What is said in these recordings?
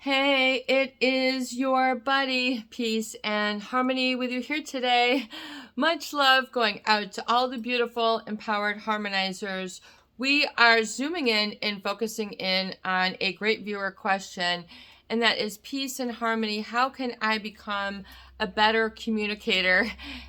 Hey, it is your buddy, Peace and Harmony, with you here today. Much love going out to all the beautiful, empowered harmonizers. We are zooming in and focusing in on a great viewer question, and that is peace and harmony. How can I become a better communicator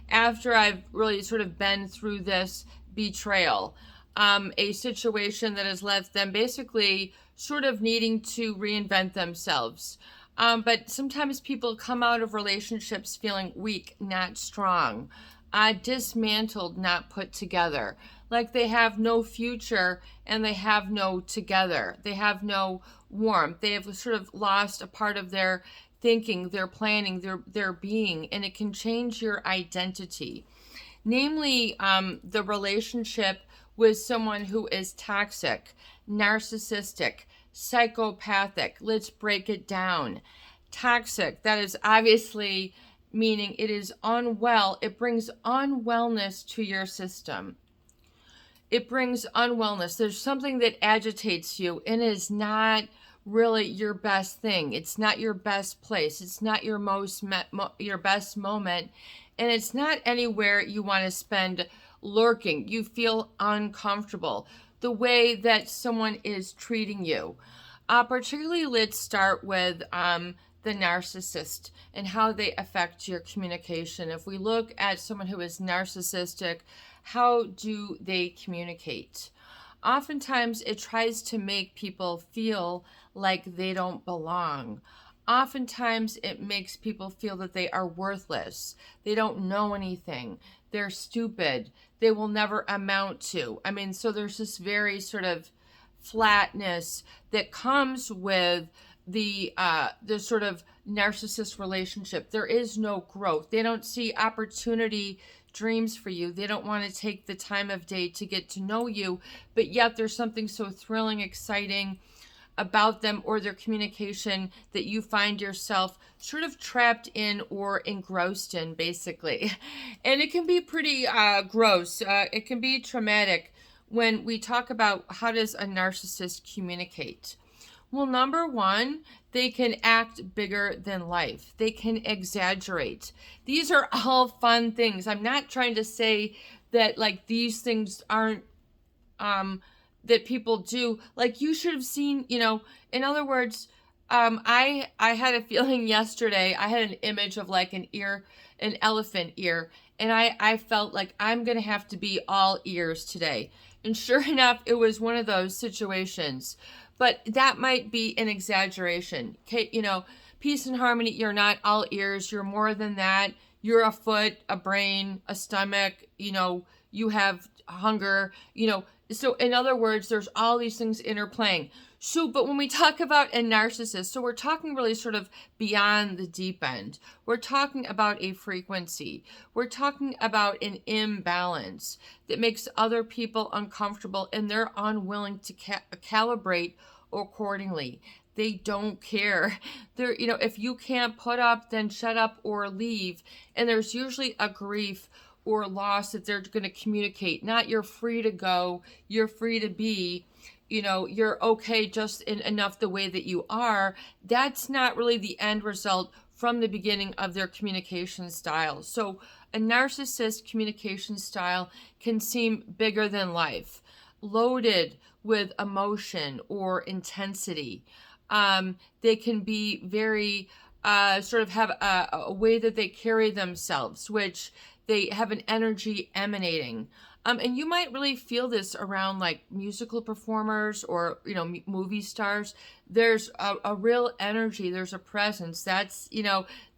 after I've really sort of been through this betrayal? A situation that has left them basically sort of needing to reinvent themselves. But sometimes people come out of relationships feeling weak, not strong, dismantled, not put together, like they have no future and they have no together. They have no warmth. They have sort of lost a part of their thinking, their planning, their being, and it can change your identity. Namely, the relationship with someone who is toxic, narcissistic, psychopathic. Let's break it down. Toxic, that is obviously meaning it is unwell. It brings unwellness to your system. It brings unwellness. There's something that agitates you and is not really your best thing. It's not your best place. It's not your your best moment, and it's not anywhere you want to spend lurking. You feel uncomfortable. The way that someone is treating you. Particularly, let's start with the narcissist and how they affect your communication. If we look at someone who is narcissistic, how do they communicate? Oftentimes, it tries to make people feel like they don't belong. Oftentimes, it makes people feel that they are worthless. They don't know anything. They're stupid. They will never amount to. So there's this very sort of flatness that comes with the sort of narcissist relationship. There is no growth. They don't see opportunity, dreams for you. They don't want to take the time of day to get to know you, but yet there's something so thrilling, exciting about them or their communication that you find yourself sort of trapped in or engrossed in, basically. And it can be pretty gross. It can be traumatic when we talk about how does a narcissist communicate. Well, number one, they can act bigger than life. They can exaggerate. These are all fun things. I'm not trying to say that like these things aren't that people do. Like you should have seen, in other words, I had a feeling yesterday. I had an image of like an elephant ear, and I felt like I'm gonna have to be all ears today. And sure enough, it was one of those situations. But that might be an exaggeration. Okay, peace and harmony, you're not all ears, you're more than that. You're a foot, a brain, a stomach, you have hunger, So in other words, there's all these things interplaying. So, but when we talk about a narcissist, so we're talking really sort of beyond the deep end. We're talking about a frequency. We're talking about an imbalance that makes other people uncomfortable, and they're unwilling to calibrate accordingly. They don't care. If you can't put up, then shut up or leave. And there's usually a grief or loss that they're going to communicate. Not you're free to go, you're free to be, you're okay just enough the way that you are. That's not really the end result from the beginning of their communication style. So a narcissist communication style can seem bigger than life, loaded with emotion or intensity. They can be very sort of have a way that they carry themselves, which they have an energy emanating. And you might really feel this around like musical performers or, movie stars. There's a real energy. There's a presence. That's,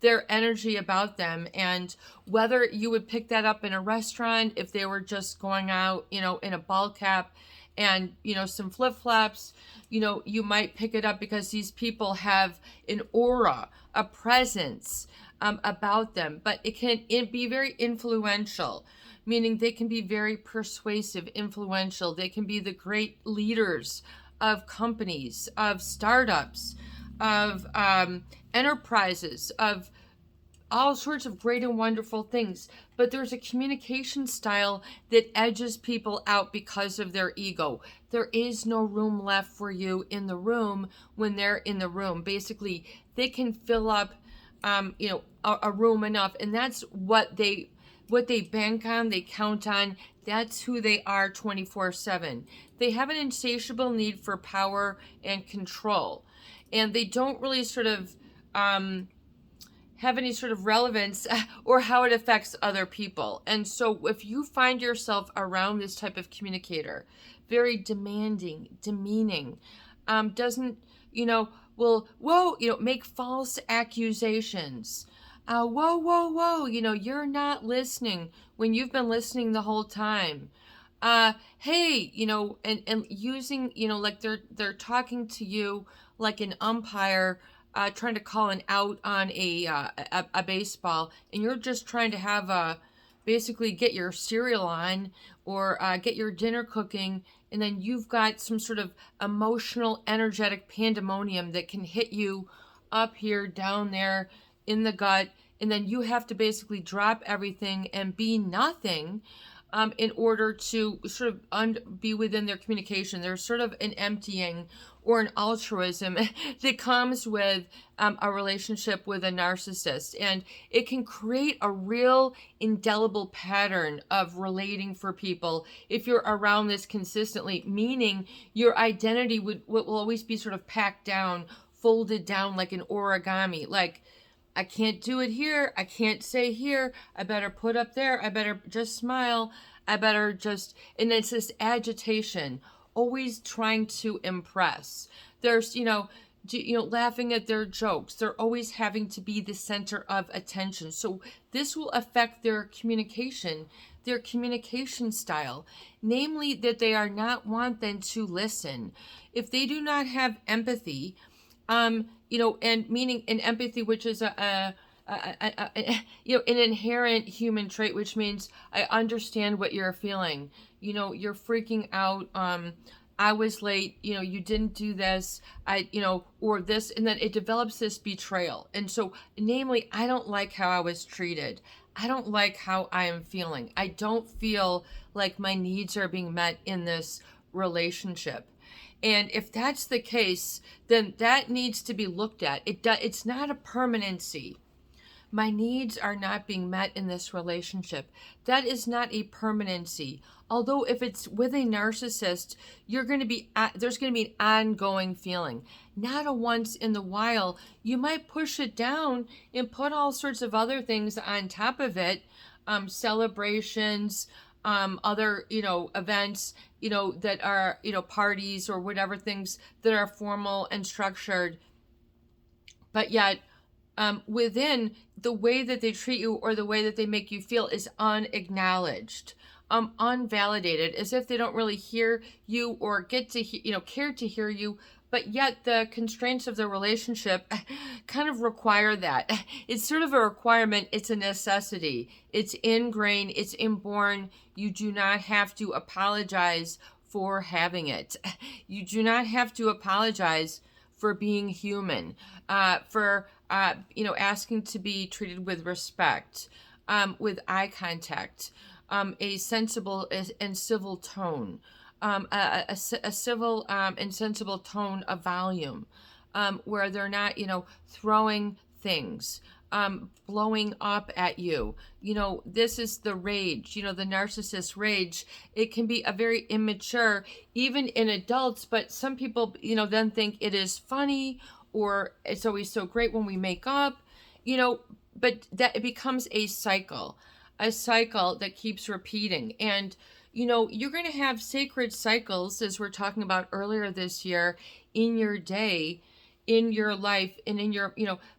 their energy about them. And whether you would pick that up in a restaurant, if they were just going out, in a ball cap and, some flip-flops, you might pick it up because these people have an aura, a presence about them. But it can be very influential, meaning they can be very persuasive, influential. They can be the great leaders of companies, of startups, of enterprises, of all sorts of great and wonderful things, but there's a communication style that edges people out because of their ego. There is no room left for you in the room when they're in the room. Basically, they can fill up, a room enough, and that's what they bank on, they count on. That's who they are 24/7. They have an insatiable need for power and control, and they don't really sort of have any sort of relevance or how it affects other people. And so if you find yourself around this type of communicator, very demanding, demeaning, doesn't, make false accusations. Whoa, you're not listening when you've been listening the whole time. Hey, and using, like they're talking to you like an umpire, trying to call an out on a baseball, and you're just trying to have basically get your cereal on, or get your dinner cooking, and then you've got some sort of emotional, energetic pandemonium that can hit you up here, down there, in the gut, and then you have to basically drop everything and be nothing in order to sort of be within their communication. There's sort of an emptying or an altruism that comes with a relationship with a narcissist, and it can create a real indelible pattern of relating for people if you're around this consistently, meaning your identity will always be sort of packed down, folded down like an origami. Like, I can't do it here, I can't say here, I better put up there, I better just smile, I better just, and it's this agitation, always trying to impress. There's, laughing at their jokes. They're always having to be the center of attention. So this will affect their communication style, namely that they are not wanting to listen. If they do not have empathy, and meaning an empathy, which is an inherent human trait, which means I understand what you're feeling. You're freaking out. I was late. You didn't do this. Or this, and then it develops this betrayal. And so, namely, I don't like how I was treated. I don't like how I am feeling. I don't feel like my needs are being met in this relationship. And if that's the case, then that needs to be looked at. It's not a permanency. My needs are not being met in this relationship. That is not a permanency. Although if it's with a narcissist, there's going to be an ongoing feeling. Not a once in the while. You might push it down and put all sorts of other things on top of it, celebrations, other, events, that are, parties or whatever, things that are formal and structured. But yet, within the way that they treat you or the way that they make you feel is unacknowledged, unvalidated, as if they don't really hear you or get to, care to hear you. But yet the constraints of the relationship kind of require that. It's sort of a requirement. It's a necessity. It's ingrained. It's inborn. You do not have to apologize for having it. You do not have to apologize for being human, for asking to be treated with respect, with eye contact, a sensible and civil tone. A civil and sensible tone of volume, where they're not, throwing things, blowing up at you. This is the rage, the narcissist rage. It can be a very immature, even in adults, but some people, then think it is funny, or it's always so great when we make up, but that it becomes a cycle that keeps repeating. And you're going to have sacred cycles, as we're talking about earlier this year, in your day, in your life, and in your,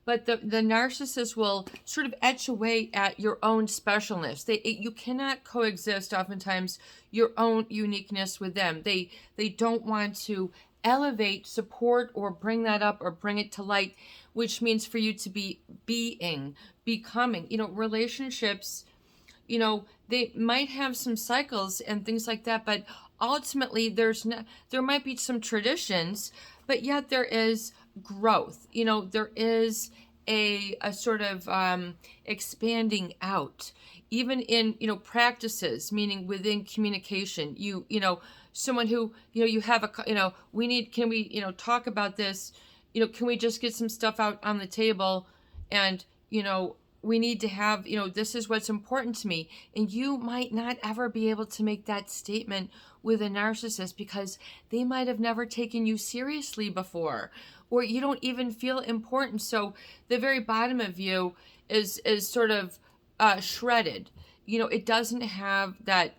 but the narcissist will sort of etch away at your own specialness. You cannot coexist, oftentimes, your own uniqueness with them. They don't want to elevate, support, or bring that up or bring it to light, which means for you to be becoming, relationships, they might have some cycles and things like that, but ultimately there might be some traditions, but yet there is growth. There is a sort of expanding out, even in, practices, meaning within communication. Someone who, you have can we, talk about this, can we just get some stuff out on the table, and, we need to have, this is what's important to me. And you might not ever be able to make that statement with a narcissist because they might have never taken you seriously before, or you don't even feel important. So the very bottom of you is sort of shredded. It doesn't have that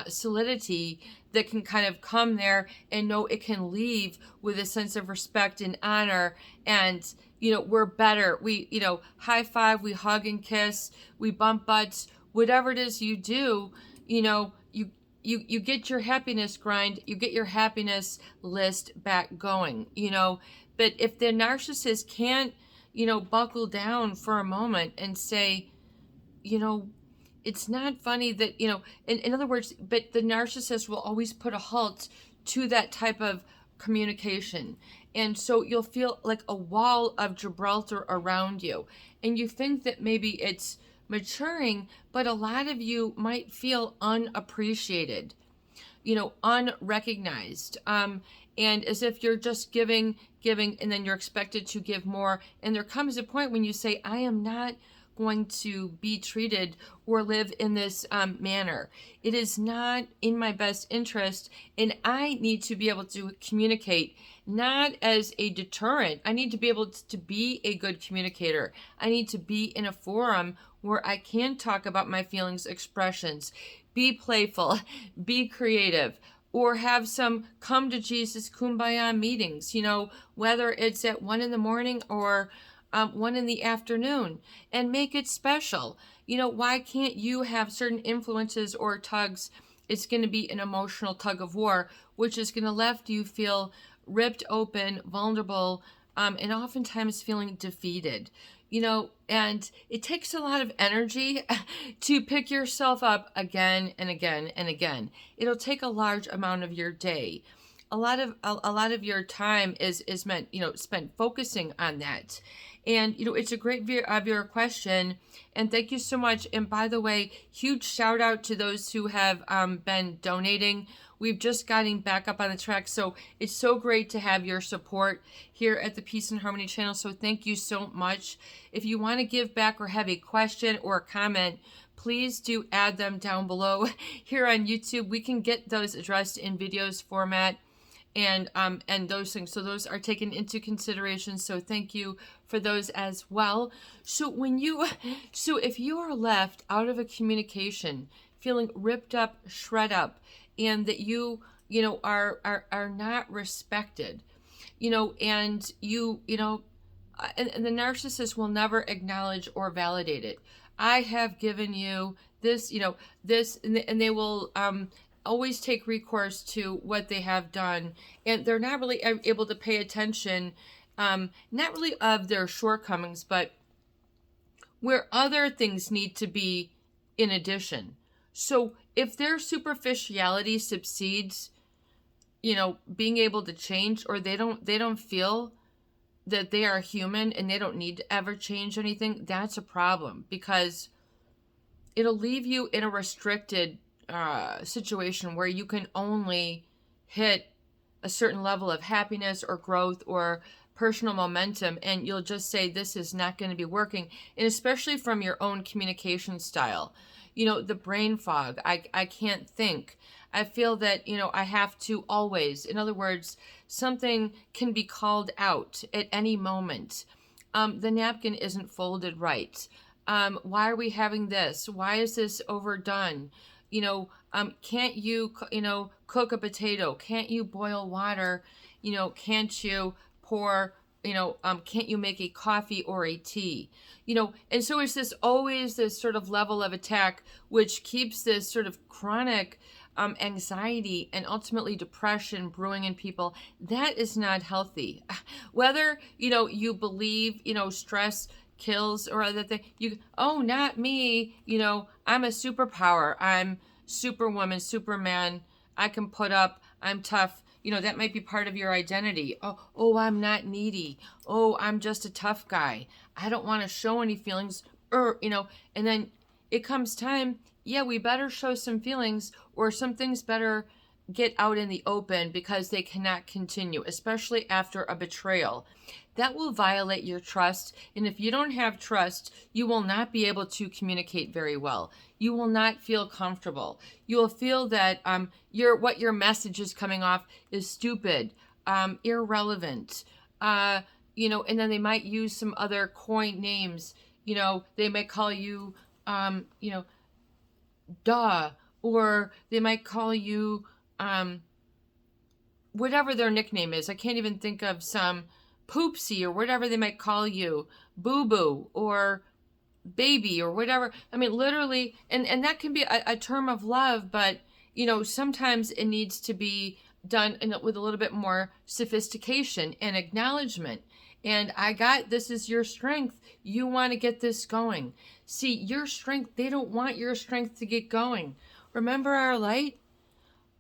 solidity that can kind of come there and know it can leave with a sense of respect and honor, and we're better. We, high five, we hug and kiss, we bump butts, whatever it is you do, you get your happiness grind, you get your happiness list back going, But if the narcissist can't, buckle down for a moment and say, it's not funny that, in other words, but the narcissist will always put a halt to that type of communication. And so you'll feel like a wall of Gibraltar around you. And you think that maybe it's maturing, but a lot of you might feel unappreciated, unrecognized, and as if you're just giving, and then you're expected to give more. And there comes a point when you say, I am not going to be treated or live in this manner. It is not in my best interest, and I need to be able to communicate, not as a deterrent. I need to be able to be a good communicator. I need to be in a forum where I can talk about my feelings, expressions, be playful, be creative, or have some come to Jesus kumbaya meetings, whether it's at 1 a.m. or 1 p.m, and make it special. Why can't you have certain influences or tugs? It's going to be an emotional tug of war, which is going to left you feel ripped open, vulnerable, and oftentimes feeling defeated. And it takes a lot of energy to pick yourself up again and again and again. It'll take a large amount of your day. A lot of your time is meant, spent focusing on that. And, it's a great viewer question. And thank you so much. And by the way, huge shout out to those who have been donating. We've just gotten back up on the track. So it's so great to have your support here at the Peace and Harmony channel. So thank you so much. If you want to give back or have a question or a comment, please do add them down below here on YouTube. We can get those addressed in videos format and those things. So those are taken into consideration. So thank you for those as well. So if you are left out of a communication, feeling ripped up, shred up, and that you are not respected, and and the narcissist will never acknowledge or validate it. I have given you this, this, and they will always take recourse to what they have done, and they're not really able to pay attention, not really of their shortcomings, but where other things need to be in addition. So if their superficiality subsides, being able to change, or they don't feel that they are human and they don't need to ever change anything, that's a problem, because it'll leave you in a restricted situation where you can only hit a certain level of happiness or growth or personal momentum, and you'll just say, this is not going to be working. And especially from your own communication style, the brain fog, I can't think. I feel that, I have to always, in other words, something can be called out at any moment. The napkin isn't folded right. Why are we having this? Why is this overdone? Can't you, cook a potato? Can't you boil water? Can't you pour, can't you make a coffee or a tea? And so it's always this sort of level of attack, which keeps this sort of chronic anxiety and ultimately depression brewing in people. That is not healthy. Whether, you believe, stress kills or other thing, not me, I'm a superpower, I'm superwoman, superman, I can put up, I'm tough, that might be part of your identity. Oh, I'm not needy. Oh, I'm just a tough guy. I don't want to show any feelings. And then it comes time, yeah, we better show some feelings, or some things better get out in the open, because they cannot continue, especially after a betrayal. That will violate your trust. And if you don't have trust, you will not be able to communicate very well. You will not feel comfortable. You will feel that what your message is coming off is stupid, irrelevant, and then they might use some other coin names. They might call you, duh, or they might call you, whatever their nickname is. I can't even think of some poopsie, or whatever they might call you, boo-boo, or baby, or whatever. I mean, literally, and that can be a term of love, but, sometimes it needs to be done with a little bit more sophistication and acknowledgement. And this is your strength. You want to get this going. See, your strength, they don't want your strength to get going. Remember our light?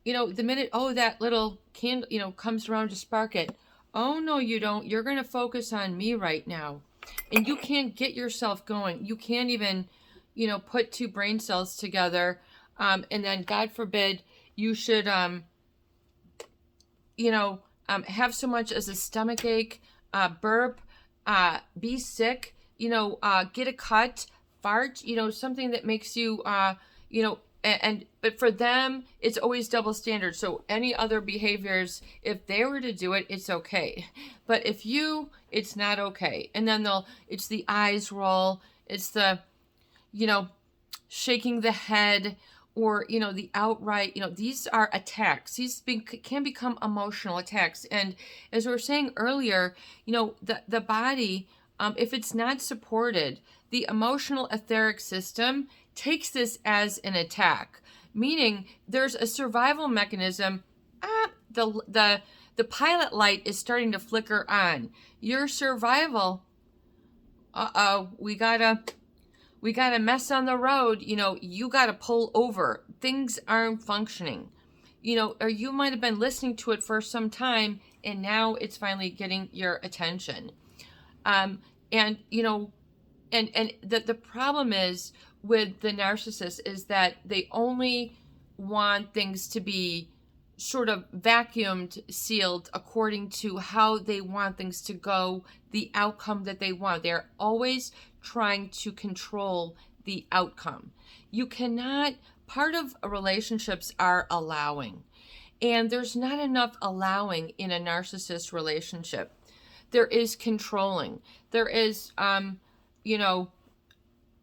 The minute, that little candle, comes around to spark it. Oh, no, you don't. You're going to focus on me right now. And you can't get yourself going. You can't even, put two brain cells together. And then, God forbid, you should, have so much as a stomach ache, burp, be sick, get a cut, fart, something that makes you, but for them, it's always double standard. So any other behaviors, if they were to do it, it's okay. But if it's not okay. And then it's the eyes roll, it's the, shaking the head, or, the outright, these are attacks. These can become emotional attacks. And as we were saying earlier, the body, if it's not supported, the emotional etheric system takes this as an attack, meaning there's a survival mechanism. The pilot light is starting to flicker on. Your survival, we got a mess on the road, you got to pull over. Things aren't functioning, or you might have been listening to it for some time, and now it's finally getting your attention. And the problem is with the narcissist is that they only want things to be sort of vacuumed, sealed according to how they want things to go, the outcome that they want. They're always trying to control the outcome. You cannot, part of relationships are allowing, and there's not enough allowing in a narcissist relationship. There is controlling. There is,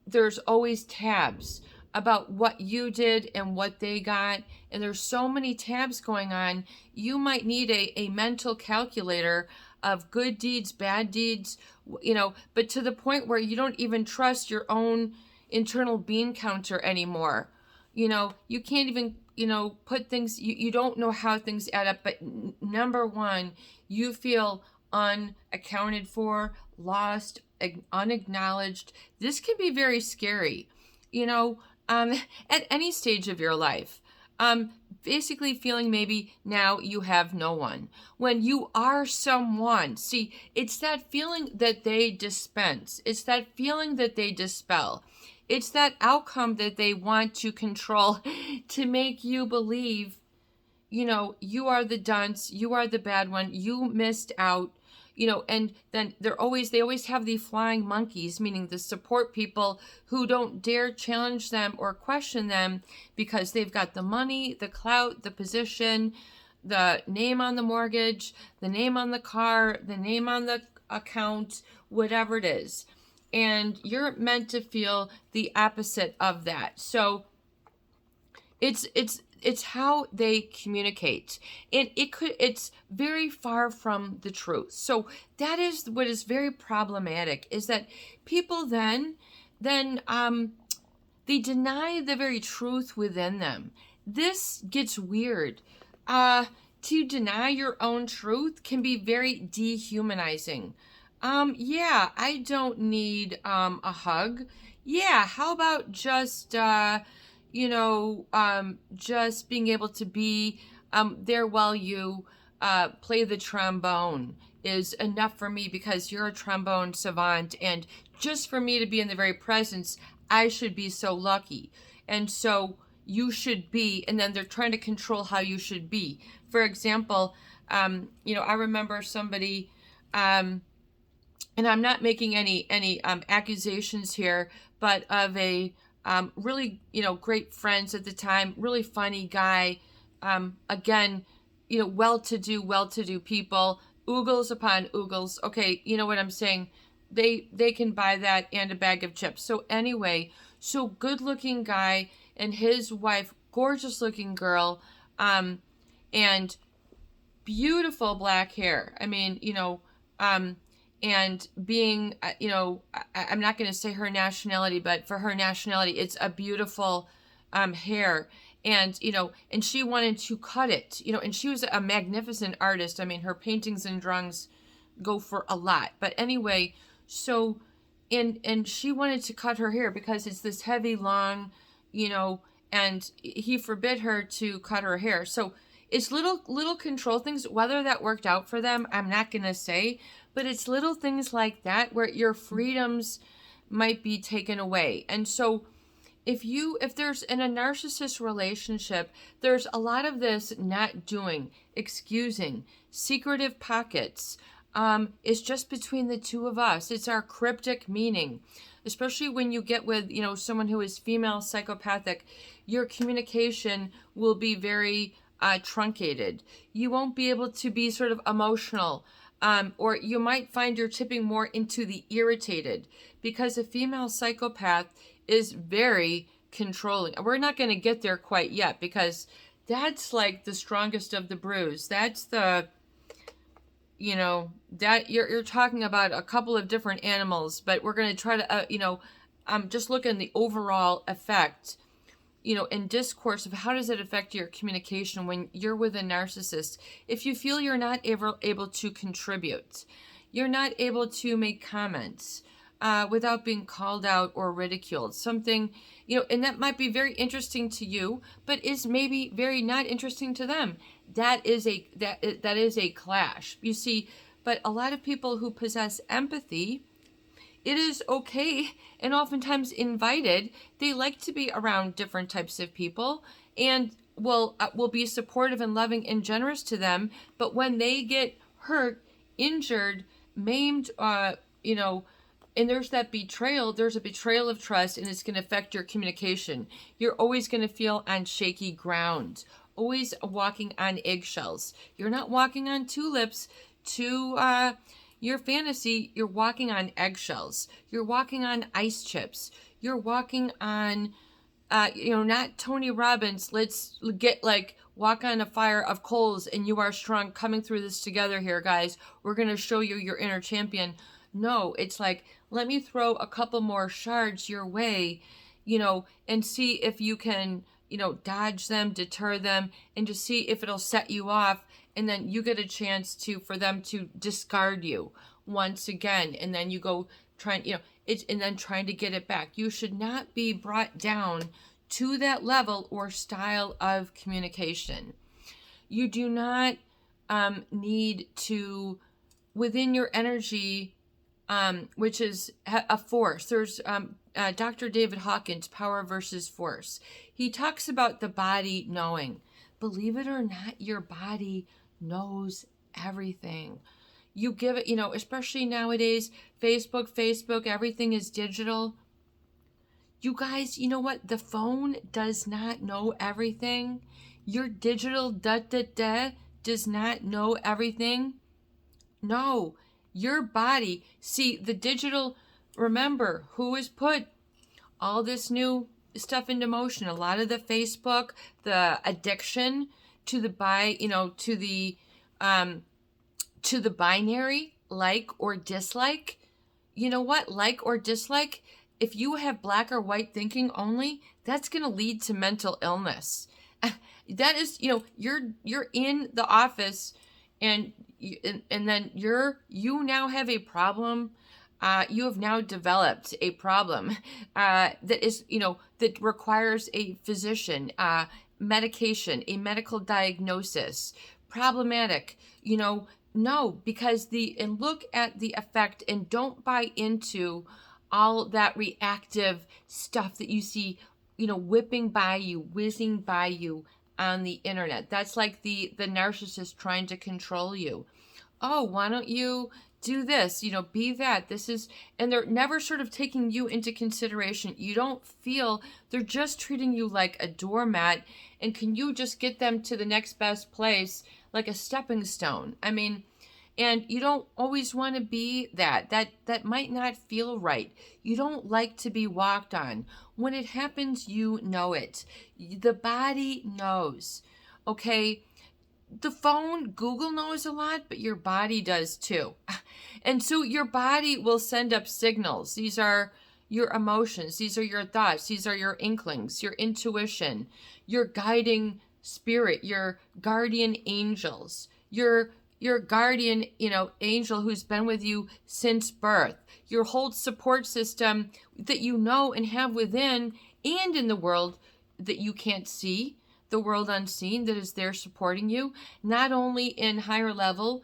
there's always tabs about what you did and what they got. And there's so many tabs going on. You might need a mental calculator of good deeds, bad deeds, but to the point where you don't even trust your own internal bean counter anymore. You can't even, put things, you don't know how things add up. But number one, you feel unaccounted for, lost, unacknowledged. This can be very scary, at any stage of your life. Basically feeling maybe now you have no one. When you are someone, see, it's that feeling that they dispense. It's that feeling that they dispel. It's that outcome that they want to control to make you believe, you are the dunce, you are the bad one, you missed out. And then they always have the flying monkeys, meaning the support people who don't dare challenge them or question them because they've got the money, the clout, the position, the name on the mortgage, the name on the car, the name on the account, whatever it is. And you're meant to feel the opposite of that. So it's how they communicate, and it's very far from the truth. So that is what is very problematic, is that people then they deny the very truth within them. This gets weird. To deny your own truth can be very dehumanizing. Yeah, I don't need a hug. Yeah, how about just just being able to be there while you play the trombone is enough for me because you're a trombone savant, and just for me to be in the very presence, I should be so lucky. And so you should be, and then they're trying to control how you should be. For example, I remember somebody, and I'm not making any accusations here, but of a really, great friends at the time, really funny guy, again, well-to-do people, oogles upon oogles. Okay, you know what I'm saying? They can buy that and a bag of chips. So anyway, so good-looking guy and his wife, gorgeous-looking girl, and beautiful black hair. I mean, and being, I'm not going to say her nationality, but for her nationality, it's a beautiful hair. And, and she wanted to cut it, and she was a magnificent artist. I mean, her paintings and drawings go for a lot. But anyway, so, and she wanted to cut her hair because it's this heavy, long, and he forbid her to cut her hair. So it's little control things. Whether that worked out for them, I'm not going to say, but it's little things like that where your freedoms might be taken away. And so if there's in a narcissist relationship, there's a lot of this not doing, excusing, secretive pockets. It's just between the two of us. It's our cryptic meaning, especially when you get with, someone who is female psychopathic. Your communication will be very truncated. You won't be able to be sort of emotional, or you might find you're tipping more into the irritated, because a female psychopath is very controlling. We're not going to get there quite yet, because that's like the strongest of the brews. That's the, that you're talking about a couple of different animals, but we're going to try to, just look at the overall effect, in discourse of how does it affect your communication when you're with a narcissist. If you feel you're not able to contribute, you're not able to make comments, without being called out or ridiculed. Something, and that might be very interesting to you, but is maybe very not interesting to them. That is a clash, you see. But a lot of people who possess empathy, it is okay and oftentimes invited. They like to be around different types of people and will be supportive and loving and generous to them. But when they get hurt, injured, maimed, and there's that betrayal, there's a betrayal of trust, and it's going to affect your communication. You're always going to feel on shaky ground, always walking on eggshells. You're not walking on tulips to your fantasy. You're walking on eggshells. You're walking on ice chips. You're walking on, not Tony Robbins. Let's walk on a fire of coals and you are strong, coming through this together here, guys. We're going to show you your inner champion. No, it's like, let me throw a couple more shards your way, and see if you can, dodge them, deter them, and just see if it'll set you off. And then you get a chance for them to discard you once again. And then you go trying to get it back. You should not be brought down to that level or style of communication. You do not need to, within your energy, which is a force. There's Dr. David Hawkins, Power versus Force. He talks about the body knowing. Believe it or not, your body knows everything. You give it, especially nowadays, Facebook, everything is digital. You guys, you know what? The phone does not know everything. Your digital does not know everything. No. Your body, see, the digital, remember, who has put all this new stuff into motion? A lot of the Facebook, the addiction to the to the binary, like or dislike. You know what? Like or dislike, if you have black or white thinking only, that's going to lead to mental illness. That is, you're in the office and then you now have a problem. You have now developed a problem that is, that requires a physician, medication, a medical diagnosis, problematic. No, because and look at the effect and don't buy into all that reactive stuff that you see, whipping by you, whizzing by you on the internet. That's like the narcissist trying to control you. Oh, why don't you do this, be that. And they're never sort of taking you into consideration. You don't feel, they're just treating you like a doormat. And can you just get them to the next best place, like a stepping stone? I mean, and you don't always want to be that. That might not feel right. You don't like to be walked on. When it happens, you know it. The body knows. Okay? The phone, Google knows a lot, but your body does too. And so your body will send up signals. These are your emotions. These are your thoughts. These are your inklings, your intuition, your guiding spirit, your guardian angels, your guardian, angel who's been with you since birth, your whole support system that you know and have within and in the world that you can't see, the world unseen that is there supporting you, not only in higher level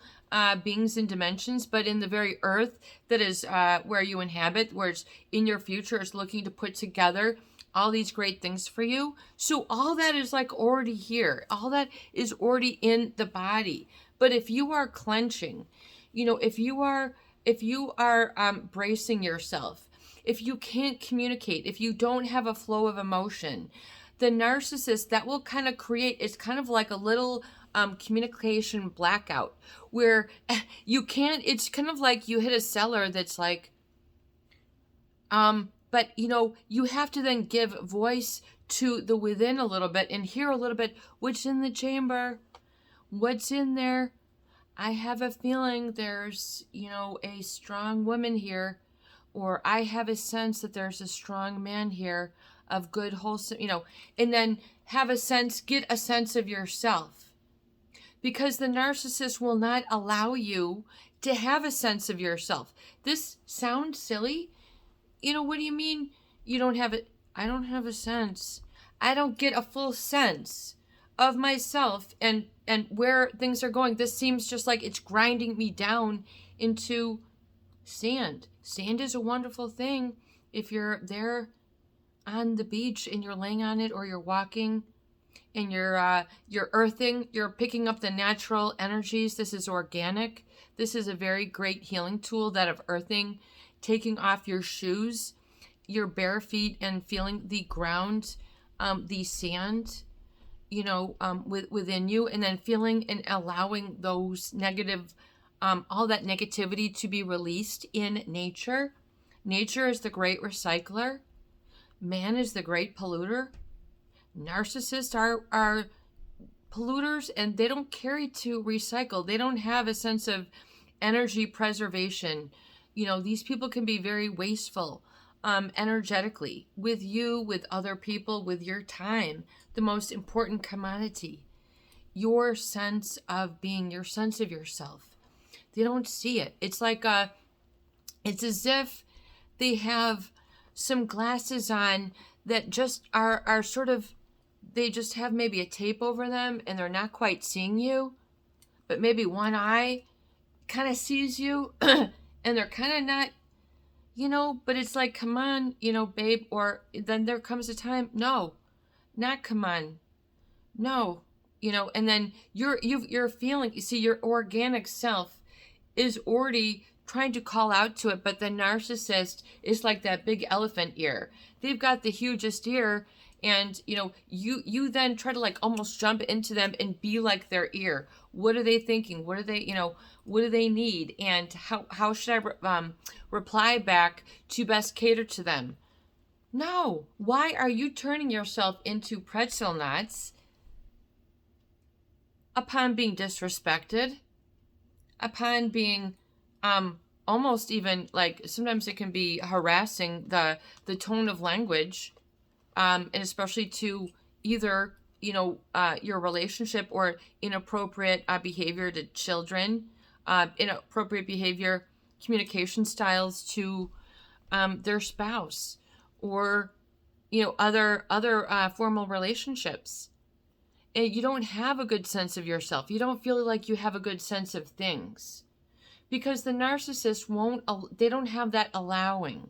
beings and dimensions, but in the very earth that is where you inhabit, where it's in your future, is looking to put together all these great things for you. So all that is like already here. All that is already in the body. But if you are clenching, if you are bracing yourself, if you can't communicate, if you don't have a flow of emotion, the narcissist, that will kind of create, it's kind of like a little communication blackout where you can't, it's kind of like you hit a cellar that's like, but you have to then give voice to the within a little bit and hear a little bit what's in the chamber, what's in there. I have a feeling there's, a strong woman here, or I have a sense that there's a strong man here of good, wholesome, and then get a sense of yourself. Because the narcissist will not allow you to have a sense of yourself. This sounds silly. What do you mean you don't have it? I don't have a sense. I don't get a full sense of myself and where things are going. This seems just like it's grinding me down into sand. Sand is a wonderful thing if you're there on the beach and you're laying on it, or you're walking and you're earthing, you're picking up the natural energies. This is organic. This is a very great healing tool, that of earthing, taking off your shoes, your bare feet, and feeling the ground, the sand, within you, and then feeling and allowing those negative, all that negativity to be released in nature. Nature is the great recycler. Man is the great polluter. Narcissists are polluters, and they don't carry to recycle. They don't have a sense of energy preservation. These people can be very wasteful energetically with you, with other people, with your time. The most important commodity, your sense of being, your sense of yourself. They don't see it. It's like it's as if they have some glasses on that just are sort of, they just have maybe a tape over them and they're not quite seeing you, but maybe one eye kind of sees you and they're kind of not, but it's like, come on, babe, or then there comes a time, no, not come on, no, and then you're feeling, you see, your organic self is already trying to call out to it, but the narcissist is like that big elephant ear. They've got the hugest ear, and you then try to like almost jump into them and be like their ear. What are they thinking? What are they, what do they need? And how should I reply back to best cater to them? No. Why are you turning yourself into pretzel knots upon being disrespected, upon being almost even like, sometimes it can be harassing, the tone of language, and especially to either your relationship, or inappropriate behavior to children, inappropriate behavior, communication styles to their spouse, or other formal relationships. and you don't have a good sense of yourself. You don't feel like you have a good sense of things. Because the narcissist they don't have that allowing.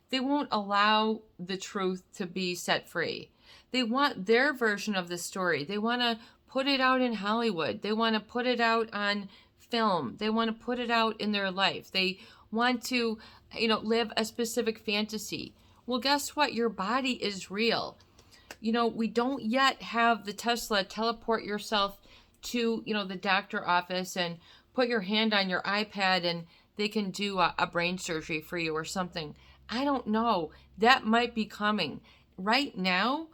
They won't allow the truth to be set free. They want their version of the story. They want to put it out in Hollywood. They want to put it out on film. They want to put it out in their life. They want to, live a specific fantasy. Well, guess what? Your body is real. We don't yet have the Tesla teleport yourself to, the doctor office and put your hand on your iPad and they can do a brain surgery for you or something. I don't know. That might be coming. Right now,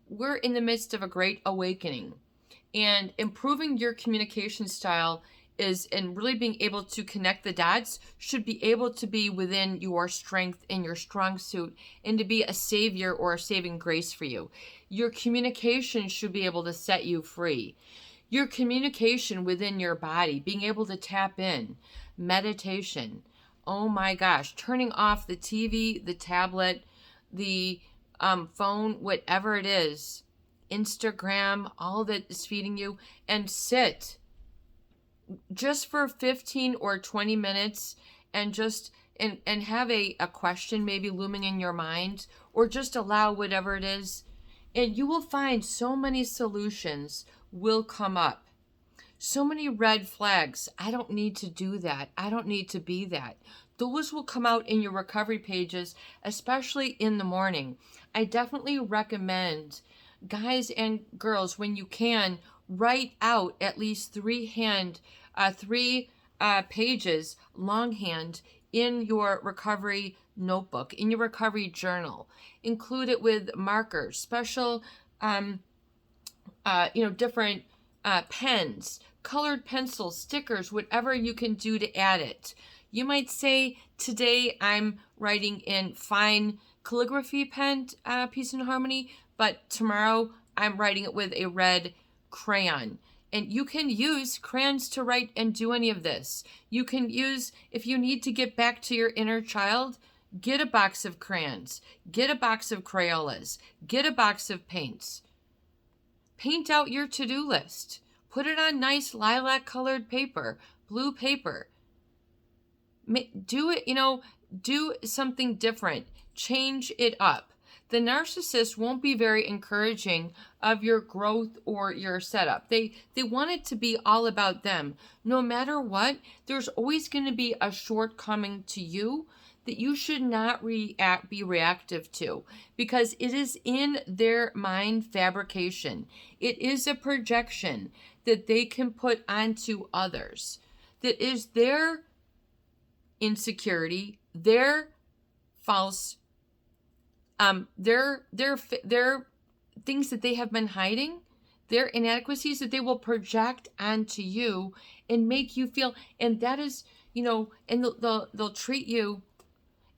we're in the midst of a great awakening, and improving your communication style and really being able to connect the dots should be able to be within your strength and your strong suit, and to be a savior or a saving grace for you. Your communication should be able to set you free. Your communication within your body, being able to tap in, meditation, oh my gosh, turning off the TV, the tablet, the phone, whatever it is, Instagram, all that is feeding you, and sit just for 15 or 20 minutes and just and have a question maybe looming in your mind, or just allow whatever it is, and you will find so many solutions will come up. So many red flags. I don't need to do that. I don't need to be that. Those will come out in your recovery pages, especially in the morning. I definitely recommend, guys and girls, when you can, write out at least three pages longhand in your recovery notebook, in your recovery journal. Include it with markers, special, different pens, colored pencils, stickers, whatever you can do to add it. You might say, today I'm writing in fine calligraphy pen, Peace and Harmony, but tomorrow I'm writing it with a red crayon. And you can use crayons to write and do any of this. You can use, if you need to get back to your inner child, get a box of crayons, get a box of Crayolas, get a box of paints. Paint out your to-do list. Put it on nice lilac colored paper, blue paper. Do it, do something different. Change it up. The narcissist won't be very encouraging of your growth or your setup. They want it to be all about them. No matter what, there's always going to be a shortcoming to you that you should not be reactive to, because it is in their mind fabrication. It is a projection that they can put onto others. That is their insecurity, their false, their things that they have been hiding, their inadequacies that they will project onto you and make you feel, and that is, and they'll treat you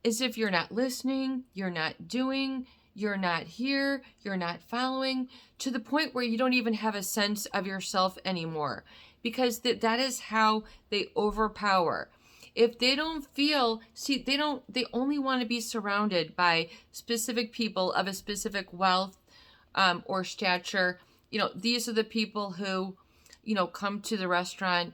as if you're not listening, you're not doing, you're not here, you're not following, to the point where you don't even have a sense of yourself anymore, because that is how they overpower. If they don't feel, they only want to be surrounded by specific people of a specific wealth or stature. These are the people who, come to the restaurant.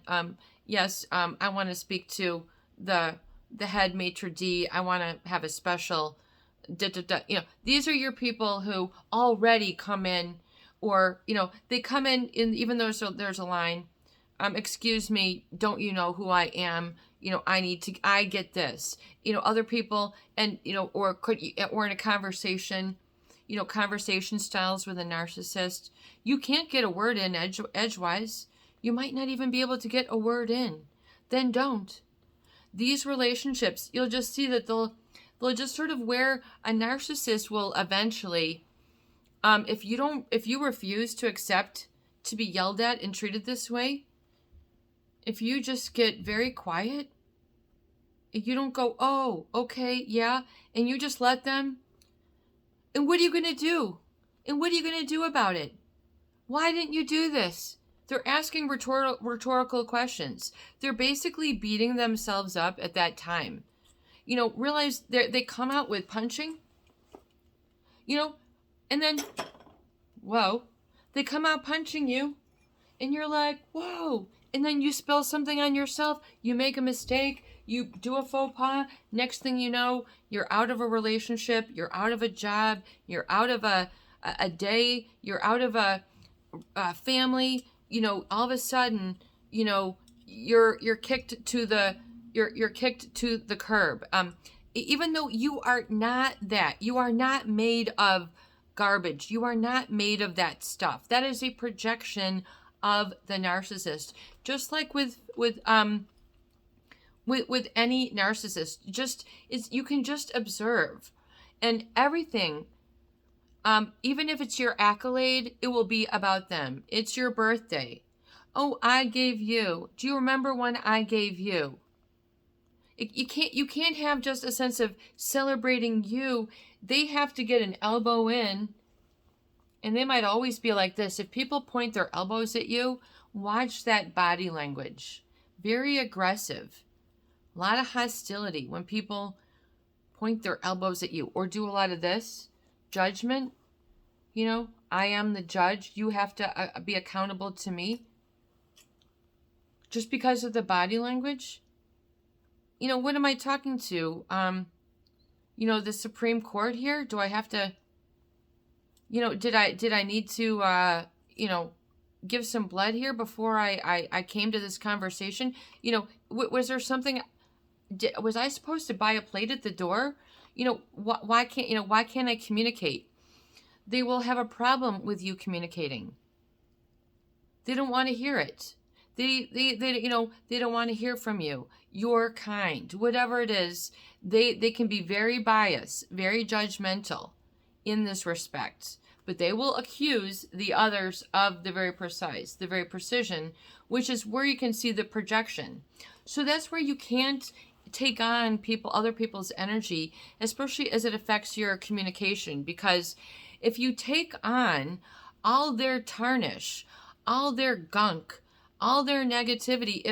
Yes, I want to speak to the head maitre d'. I want to have a special, these are your people who already come in, or, they come in even though there's a line. Excuse me, don't you know who I am? I get this. Other people, and, or in a conversation, conversation styles with a narcissist, you can't get a word in edgewise. You might not even be able to get a word in. Then don't. These relationships, you'll just see that they'll just sort of, where a narcissist will eventually, if you refuse to accept to be yelled at and treated this way, if you just get very quiet, if you don't go, oh, okay, yeah, and you just let them, and what are you going to do? And what are you going to do about it? Why didn't you do this? They're asking rhetorical questions. They're basically beating themselves up at that time. Realize they come out with punching, and then, whoa, They come out punching you, and you're like, whoa. And then you spill something on yourself. You make a mistake. You do a faux pas. Next thing you know, you're out of a relationship. You're out of a job. You're out of a day. You're out of a family. All of a sudden, you're kicked to the you're kicked to the curb. Even though you are not that, you are not made of garbage. You are not made of that stuff. That is a projection of the narcissist. Just like with any narcissist, you can just observe, and everything. Even if it's your accolade, it will be about them. It's your birthday. Oh, I gave you. Do you remember when I gave you? You can't have just a sense of celebrating you. They have to get an elbow in, and they might always be like this. If people point their elbows at you, watch that body language. Very aggressive. A lot of hostility when people point their elbows at you or do a lot of this. Judgment. I am the judge. You have to be accountable to me. Just because of the body language. What am I talking to? The Supreme Court here? Do I have to, did I need to, give some blood here before I came to this conversation? Was there something, was I supposed to buy a plate at the door? Why can't I communicate? They will have a problem with you communicating. They don't want to hear it. They don't want to hear from you. You're kind, whatever it is. They can be very biased, very judgmental in this respect, but they will accuse the others of the very precise, the very precision, which is where you can see the projection. So that's where you can't take on other people's energy, especially as it affects your communication, because if you take on all their tarnish, all their gunk, all their negativity,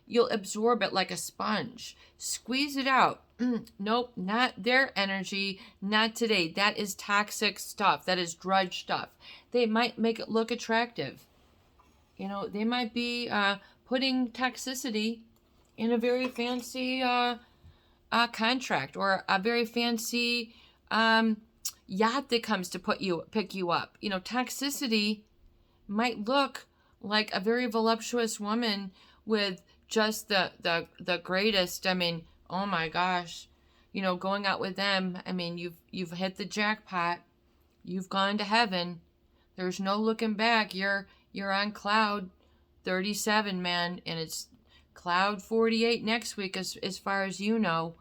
you'll absorb it like a sponge. Squeeze it out. Nope, not their energy, not today. That is toxic stuff. That is drudge stuff. They might make it look attractive. They might be putting toxicity in a very fancy contract or a very fancy yacht that comes to pick you up. Toxicity might look like a very voluptuous woman with just the greatest. Oh my gosh, going out with them. You've hit the jackpot. You've gone to heaven. There's no looking back. You're on cloud 37, man, and it's cloud 48 next week as far as you know.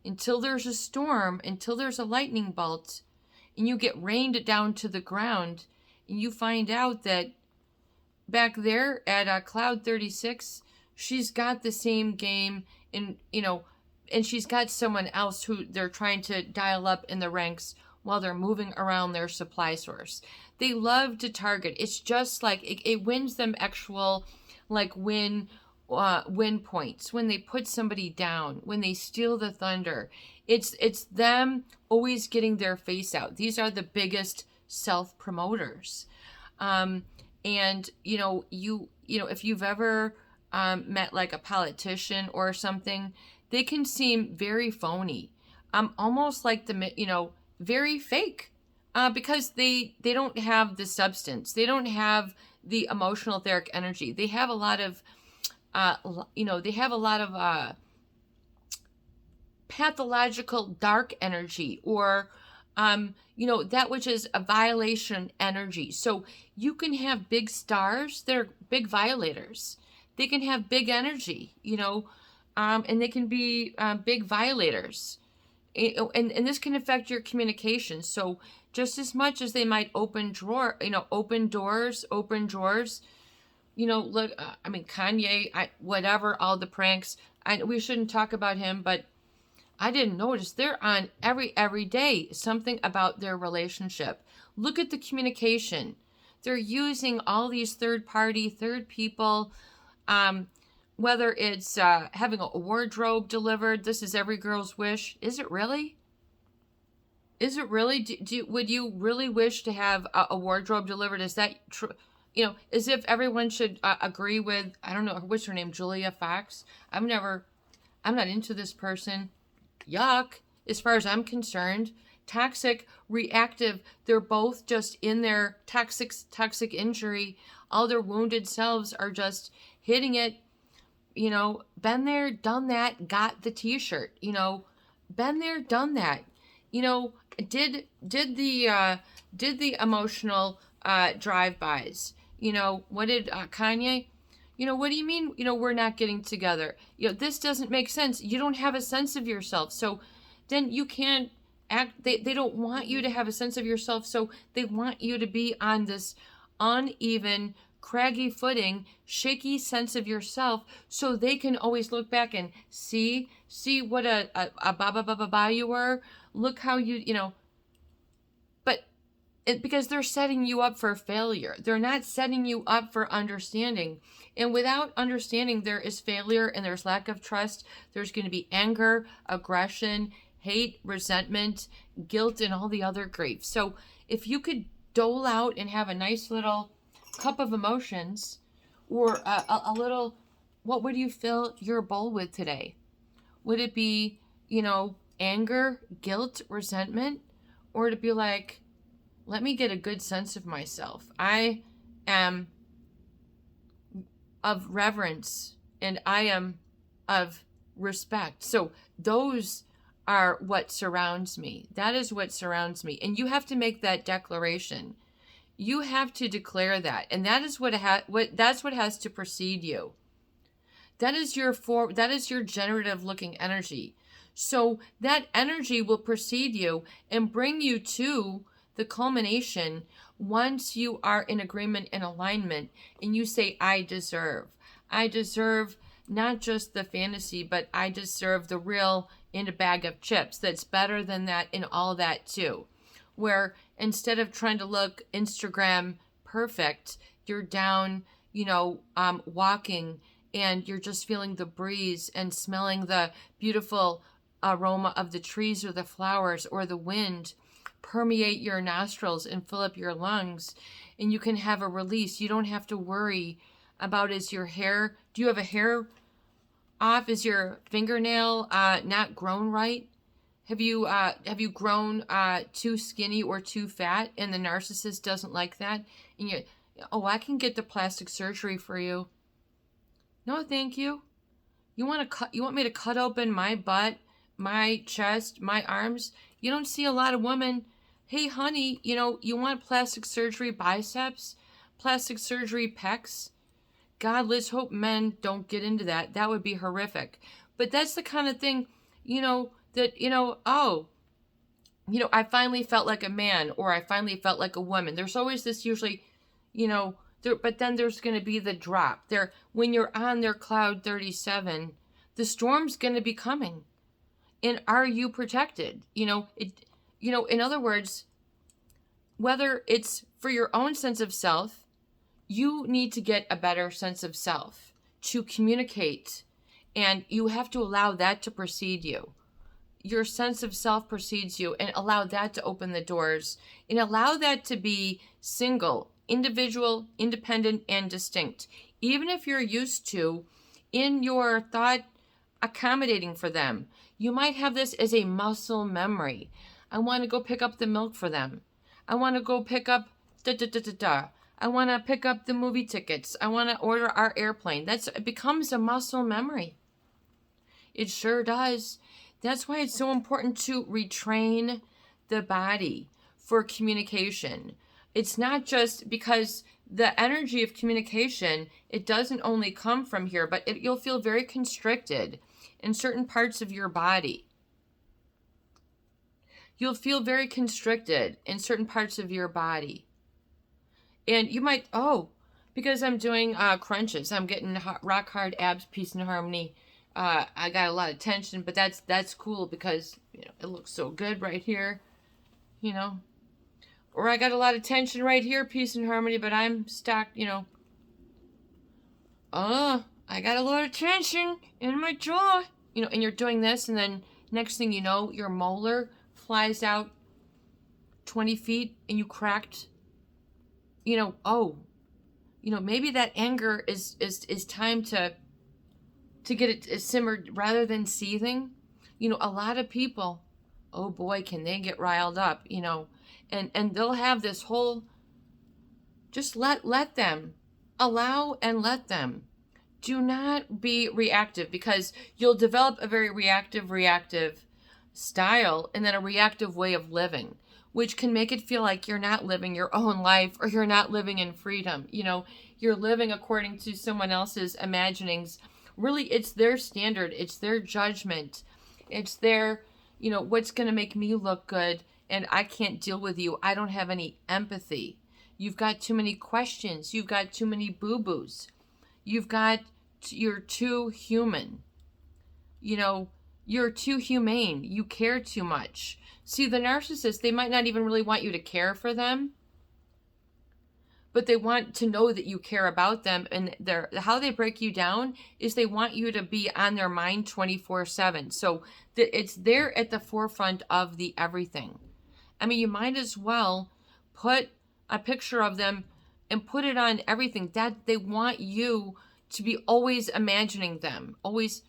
Until there's a storm, until there's a lightning bolt, and you get rained down to the ground, and you find out that back there at cloud 36, she's got the same game, and she's got someone else who they're trying to dial up in the ranks while they're moving around their supply source. They love to target. It's just like it wins them actual win points when they put somebody down, when they steal the thunder. It's them always getting their face out. These are the biggest self-promoters. And if you've ever met like a politician or something, they can seem very phony, almost like very fake, because they don't have the substance. They don't have the emotional etheric energy. They have a lot of pathological dark energy, or that which is a violation energy. So you can have big stars, they're big violators. They can have big energy, and they can be big violators. And this can affect your communication. So just as much as they might open drawers, look, Kanye, whatever, all the pranks. We shouldn't talk about him, but I didn't notice. They're on every day, something about their relationship. Look at the communication. They're using all these third people, whether it's having a wardrobe delivered. This is every girl's wish. Is it really? Is it really? Would you really wish to have a wardrobe delivered? Is that true? As if everyone should agree with, I don't know, what's her name, Julia Fox? I'm not into this person. Yuck, as far as I'm concerned. Toxic, reactive, they're both just in their toxic injury. All their wounded selves are just hitting it. Been there, done that, got the t-shirt. Been there, done that. Did the emotional drive-bys. What did Kanye? What do you mean, we're not getting together? This doesn't make sense. You don't have a sense of yourself. So then you can't act, they don't want you to have a sense of yourself. So they want you to be on this uneven, craggy footing, shaky sense of yourself, so they can always look back and see what a ba you were. Look how but because they're setting you up for failure. They're not setting you up for understanding. And without understanding, there is failure and there's lack of trust. There's going to be anger, aggression, hate, resentment, guilt, and all the other grief. So if you could dole out and have a nice little cup of emotions, or a little, what would you fill your bowl with today? Would it be, anger, guilt, resentment? Or would it be like, let me get a good sense of myself. I am of reverence and I am of respect. So those are what surrounds me. That is what surrounds me. And you have to make that declaration. You have to declare that. And that is that's what has to precede you. That is your generative looking energy. So that energy will precede you and bring you to the culmination once you are in agreement and alignment and you say, I deserve. I deserve not just the fantasy, but I deserve the real in a bag of chips that's better than that and all that too. Where instead of trying to look Instagram perfect, you're down, walking and you're just feeling the breeze and smelling the beautiful aroma of the trees or the flowers or the wind permeate your nostrils and fill up your lungs, and you can have a release. You don't have to worry about, is your hair, do you have a hair off? Is your fingernail not grown right? Have you grown too skinny or too fat, and the narcissist doesn't like that? And I can get the plastic surgery for you. No, thank you. You want me to cut open my butt, my chest, my arms? You don't see a lot of women. Hey, honey, you want plastic surgery biceps, plastic surgery pecs? God, let's hope men don't get into that. That would be horrific. But that's the kind of thing, that, I finally felt like a man, or I finally felt like a woman. There's always this usually, but then there's going to be the drop. There, when you're on their cloud 37, the storm's going to be coming. And are you protected? In other words, whether it's for your own sense of self, you need to get a better sense of self to communicate, and you have to allow that to precede you. Your sense of self precedes you, and allow that to open the doors, and allow that to be single, individual, independent, and distinct. Even if you're used to, in your thought, accommodating for them, you might have this as a muscle memory. I want to go pick up the milk for them. I want to go pick up I want to pick up the movie tickets. I want to order our airplane. It becomes a muscle memory. It sure does. That's why it's so important to retrain the body for communication. It's not just because the energy of communication, it doesn't only come from here, but you'll feel very constricted in certain parts of your body. You'll feel very constricted in certain parts of your body. And you might, because I'm doing crunches, I'm getting rock hard abs, peace and harmony. I got a lot of tension, but that's cool because, it looks so good right here, Or I got a lot of tension right here, peace and harmony, but I'm stuck, I got a lot of tension in my jaw, and you're doing this, and then next thing you know, your molar flies out, 20 feet and you cracked, maybe that anger is time to get it simmered rather than seething. A lot of people, oh boy, can they get riled up, and they'll have this whole, just let them, allow and let them. Do not be reactive, because you'll develop a very reactive style, and then a reactive way of living, which can make it feel like you're not living your own life, or you're not living in freedom. You're living according to someone else's imaginings. Really, it's their standard, it's their judgment, it's their, what's going to make me look good, and I can't deal with you. I don't have any empathy. You've got too many questions. You've got too many boo-boos. You're too human. You're too humane. You care too much. See, the narcissist, they might not even really want you to care for them, but they want to know that you care about them. And how they break you down is they want you to be on their mind 24/7. So it's there at the forefront of the everything. I mean, you might as well put a picture of them and put it on everything. That they want you to be always imagining them. Always.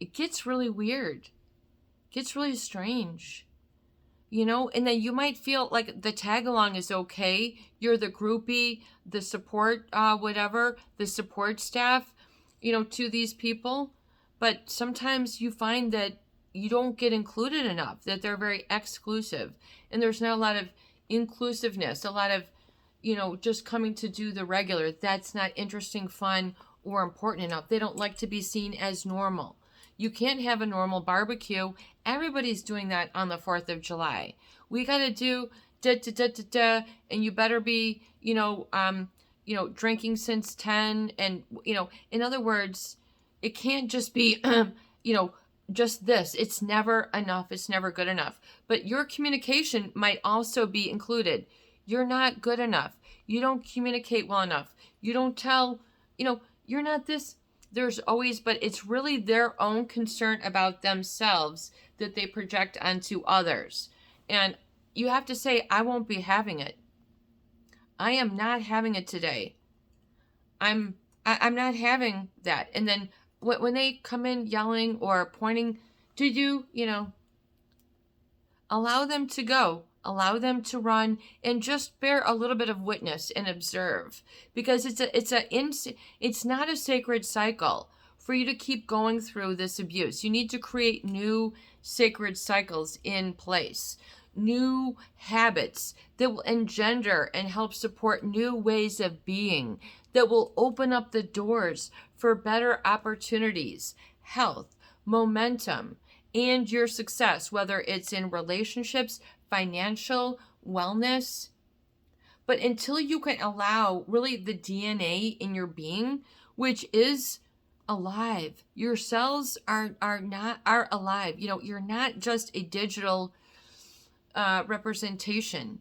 It gets really weird. It gets really strange. And then you might feel like the tag along is okay. You're the groupie, the support, the support staff, to these people. But sometimes you find that you don't get included enough, that they're very exclusive. And there's not a lot of inclusiveness, a lot of, just coming to do the regular. That's not interesting, fun, or important enough. They don't like to be seen as normal. You can't have a normal barbecue. Everybody's doing that on the 4th of July. We got to do da, and you better be, drinking since 10. And, in other words, it can't just be, just this. It's never enough. It's never good enough. But your communication might also be included. You're not good enough. You don't communicate well enough. You don't tell, you're not this. There's always, but it's really their own concern about themselves that they project onto others. And you have to say, I won't be having it. I am not having it today. I'm not having that. And then when they come in yelling or pointing to you, allow them to go. Allow them to run, and just bear a little bit of witness and observe, because it's not a sacred cycle for you to keep going through this abuse. You need to create new sacred cycles in place, new habits that will engender and help support new ways of being, that will open up the doors for better opportunities, health, momentum, and your success, whether it's in relationships, financial, wellness. But until you can allow really the DNA in your being, which is alive, your cells are alive. You're not just a digital representation.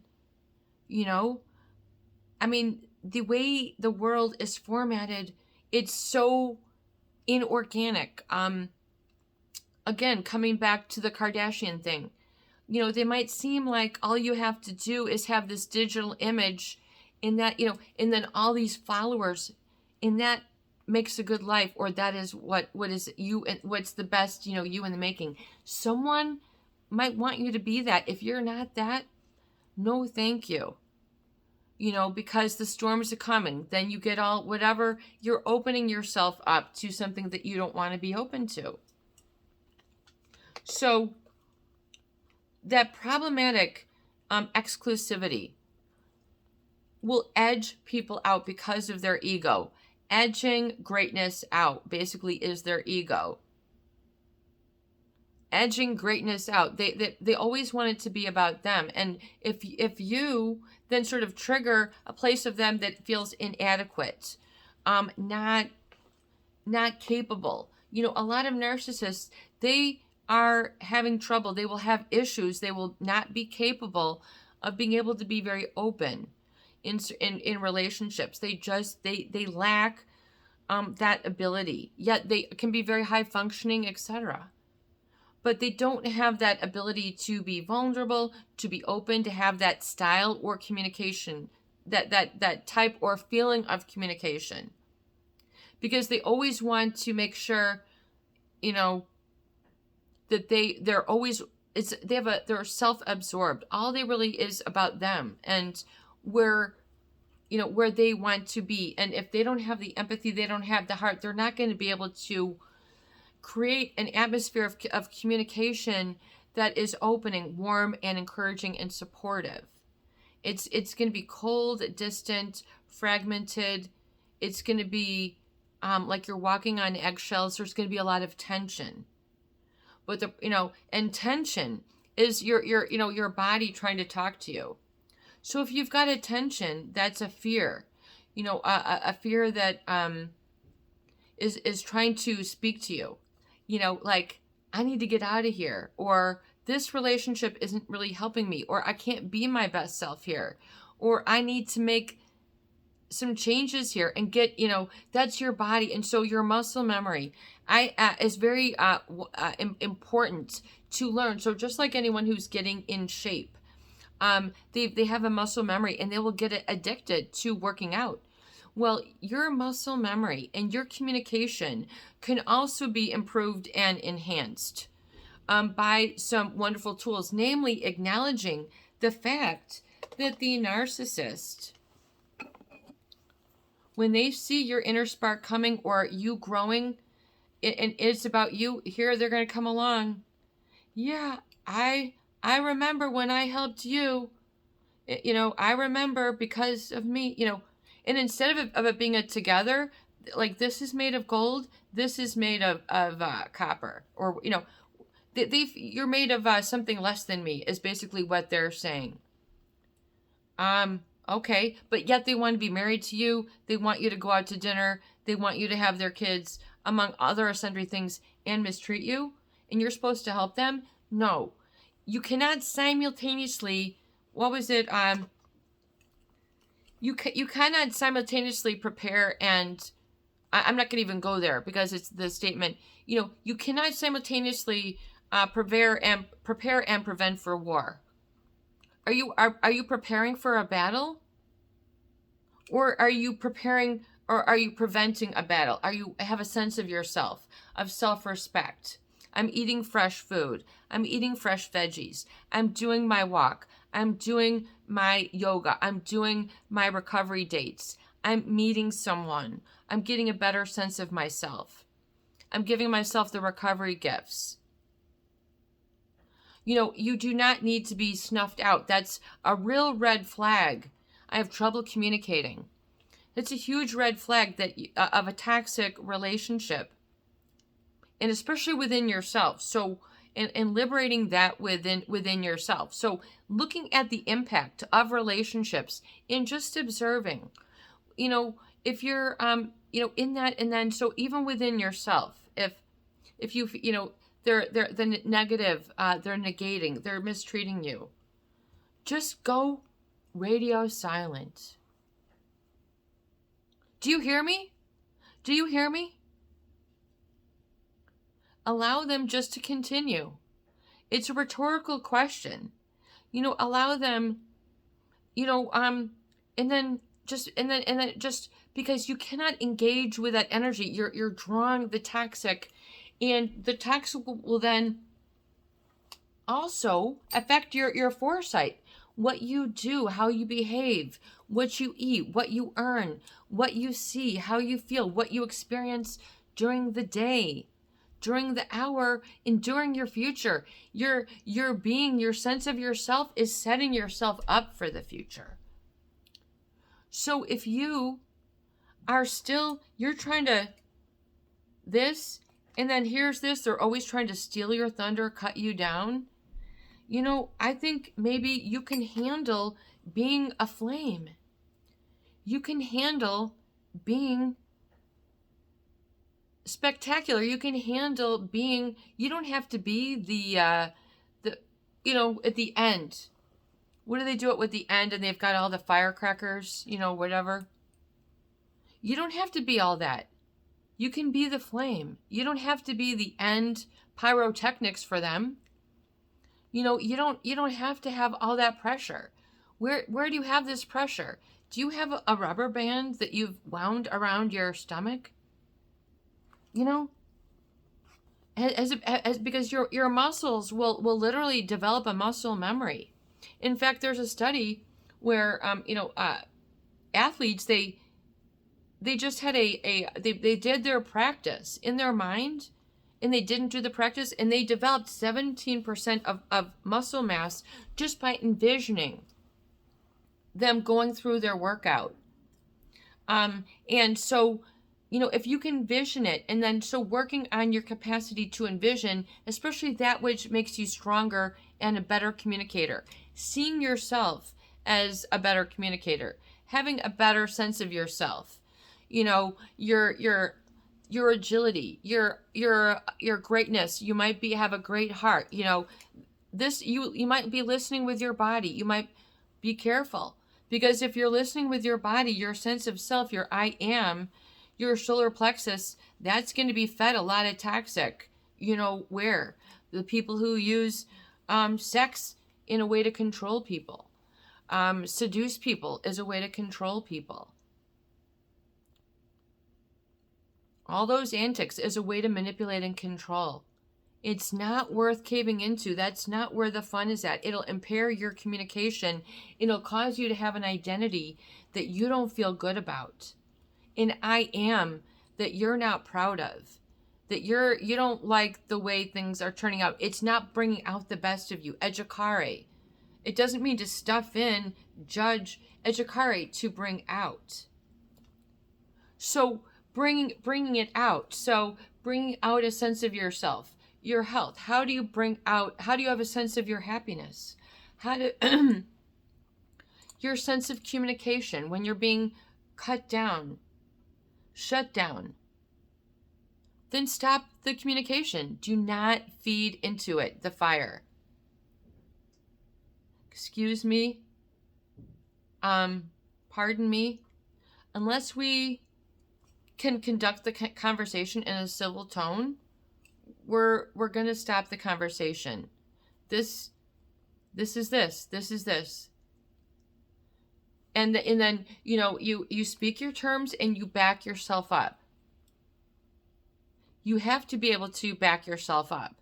I mean, the way the world is formatted, it's so inorganic. Again, coming back to the Kardashian thing, they might seem like all you have to do is have this digital image in that, and then all these followers, and that makes a good life, or that is what is you, and what's the best, you in the making. Someone might want you to be that. If you're not that, no thank you. Because the storms are coming, then you get all whatever, you're opening yourself up to something that you don't want to be open to. So that problematic exclusivity will edge people out because of their ego. Edging greatness out basically is their ego. Edging greatness out. They always want it to be about them. And if you then sort of trigger a place of them that feels inadequate, not capable. A lot of narcissists, they are having trouble. They will have issues. They will not be capable of being able to be very open in relationships. They lack that ability. Yet they can be very high functioning, etc. but they don't have that ability to be vulnerable, to be open, to have that style or communication, that type or feeling of communication. Because they always want to make sure, that they're self-absorbed. All they really is about them and where they want to be. And if they don't have the empathy, they don't have the heart, they're not going to be able to create an atmosphere of communication that is opening, warm, and encouraging and supportive. It's going to be cold, distant, fragmented. It's going to be like you're walking on eggshells. There's going to be a lot of tension. But and tension is your body trying to talk to you. So if you've got a tension, that's a fear, a fear that is trying to speak to you, like, I need to get out of here, or this relationship isn't really helping me, or I can't be my best self here, or I need to make some changes here and get, that's your body. And so your muscle memory is very important to learn. So just like anyone who's getting in shape, they have a muscle memory and they will get addicted to working out. Well, your muscle memory and your communication can also be improved and enhanced by some wonderful tools, namely acknowledging the fact that the narcissist, when they see your inner spark coming or you growing, and it's about you, here they're going to come along. Yeah, I remember when I helped you. I remember because of me, and instead of it being a together, like, this is made of gold, this is made of copper, or, you're made of something less than me, is basically what they're saying. Okay, but yet they want to be married to you. They want you to go out to dinner. They want you to have their kids, among other sundry things, and mistreat you. And you're supposed to help them? No. You cannot simultaneously, what was it? You cannot simultaneously prepare and, I'm not going to even go there because it's the statement, you cannot simultaneously prepare and prevent for war. Are you preparing for a battle? Or are you preparing, or are you preventing a battle? Are you have a sense of yourself, of self-respect? I'm eating fresh food. I'm eating fresh veggies. I'm doing my walk. I'm doing my yoga. I'm doing my recovery dates. I'm meeting someone. I'm getting a better sense of myself. I'm giving myself the recovery gifts. You do not need to be snuffed out. That's a real red flag. I have trouble communicating. It's a huge red flag that of a toxic relationship, and especially within yourself. So, and liberating that within yourself. So, looking at the impact of relationships and just observing, if you're in that, and then so even within yourself, if you they're the negative, they're negating, they're mistreating you, just go radio silent. Do you hear me? Do you hear me? Allow them just to continue. It's a rhetorical question. Allow them, and then just because you cannot engage with that energy, you're drawing the toxic, and the toxic will then also affect your foresight, what you do, how you behave, what you eat, what you earn, what you see, how you feel, what you experience during the day, during the hour, and during your future. Your being, your sense of yourself is setting yourself up for the future. So if you are still, you're trying to this, and then here's this, they're always trying to steal your thunder, cut you down. I think maybe you can handle being a flame. You can handle being spectacular. You can handle being, you don't have to be the at the end. What do they do it with the end, and they've got all the firecrackers, whatever. You don't have to be all that. You can be the flame. You don't have to be the end pyrotechnics for them. You know, you don't have to have all that pressure. Where do you have this pressure? Do you have a rubber band that you've wound around your stomach? You know, as because your muscles will literally develop a muscle memory. In fact, there's a study where athletes, they just had they did their practice in their mind, and they didn't do the practice, and they developed 17% of muscle mass just by envisioning them going through their workout. And so, if you can envision it, and then so working on your capacity to envision, especially that which makes you stronger and a better communicator, seeing yourself as a better communicator, having a better sense of yourself, your agility, your greatness. You might have a great heart. You might be listening with your body. You might be careful, because if you're listening with your body, your sense of self, your I am, your solar plexus, that's going to be fed a lot of toxic, where the people who use sex in a way to control people, seduce people as a way to control people. All those antics is a way to manipulate and control. It's not worth caving into. That's not where the fun is at. It'll impair your communication. It'll cause you to have an identity that you don't feel good about. An I am that you're not proud of. That you don't like the way things are turning out. It's not bringing out the best of you. Educare. It doesn't mean to stuff in, judge. Educare, to bring out. So bringing it out. So bringing out a sense of yourself, your health. How do you have a sense of your happiness? Your sense of communication when you're being cut down, shut down. Then stop the communication. Do not feed into it, the fire. Excuse me. Pardon me. Unless we can conduct the conversation in a civil tone, we're going to stop the conversation. This is this. And then, you speak your terms and you back yourself up. You have to be able to back yourself up.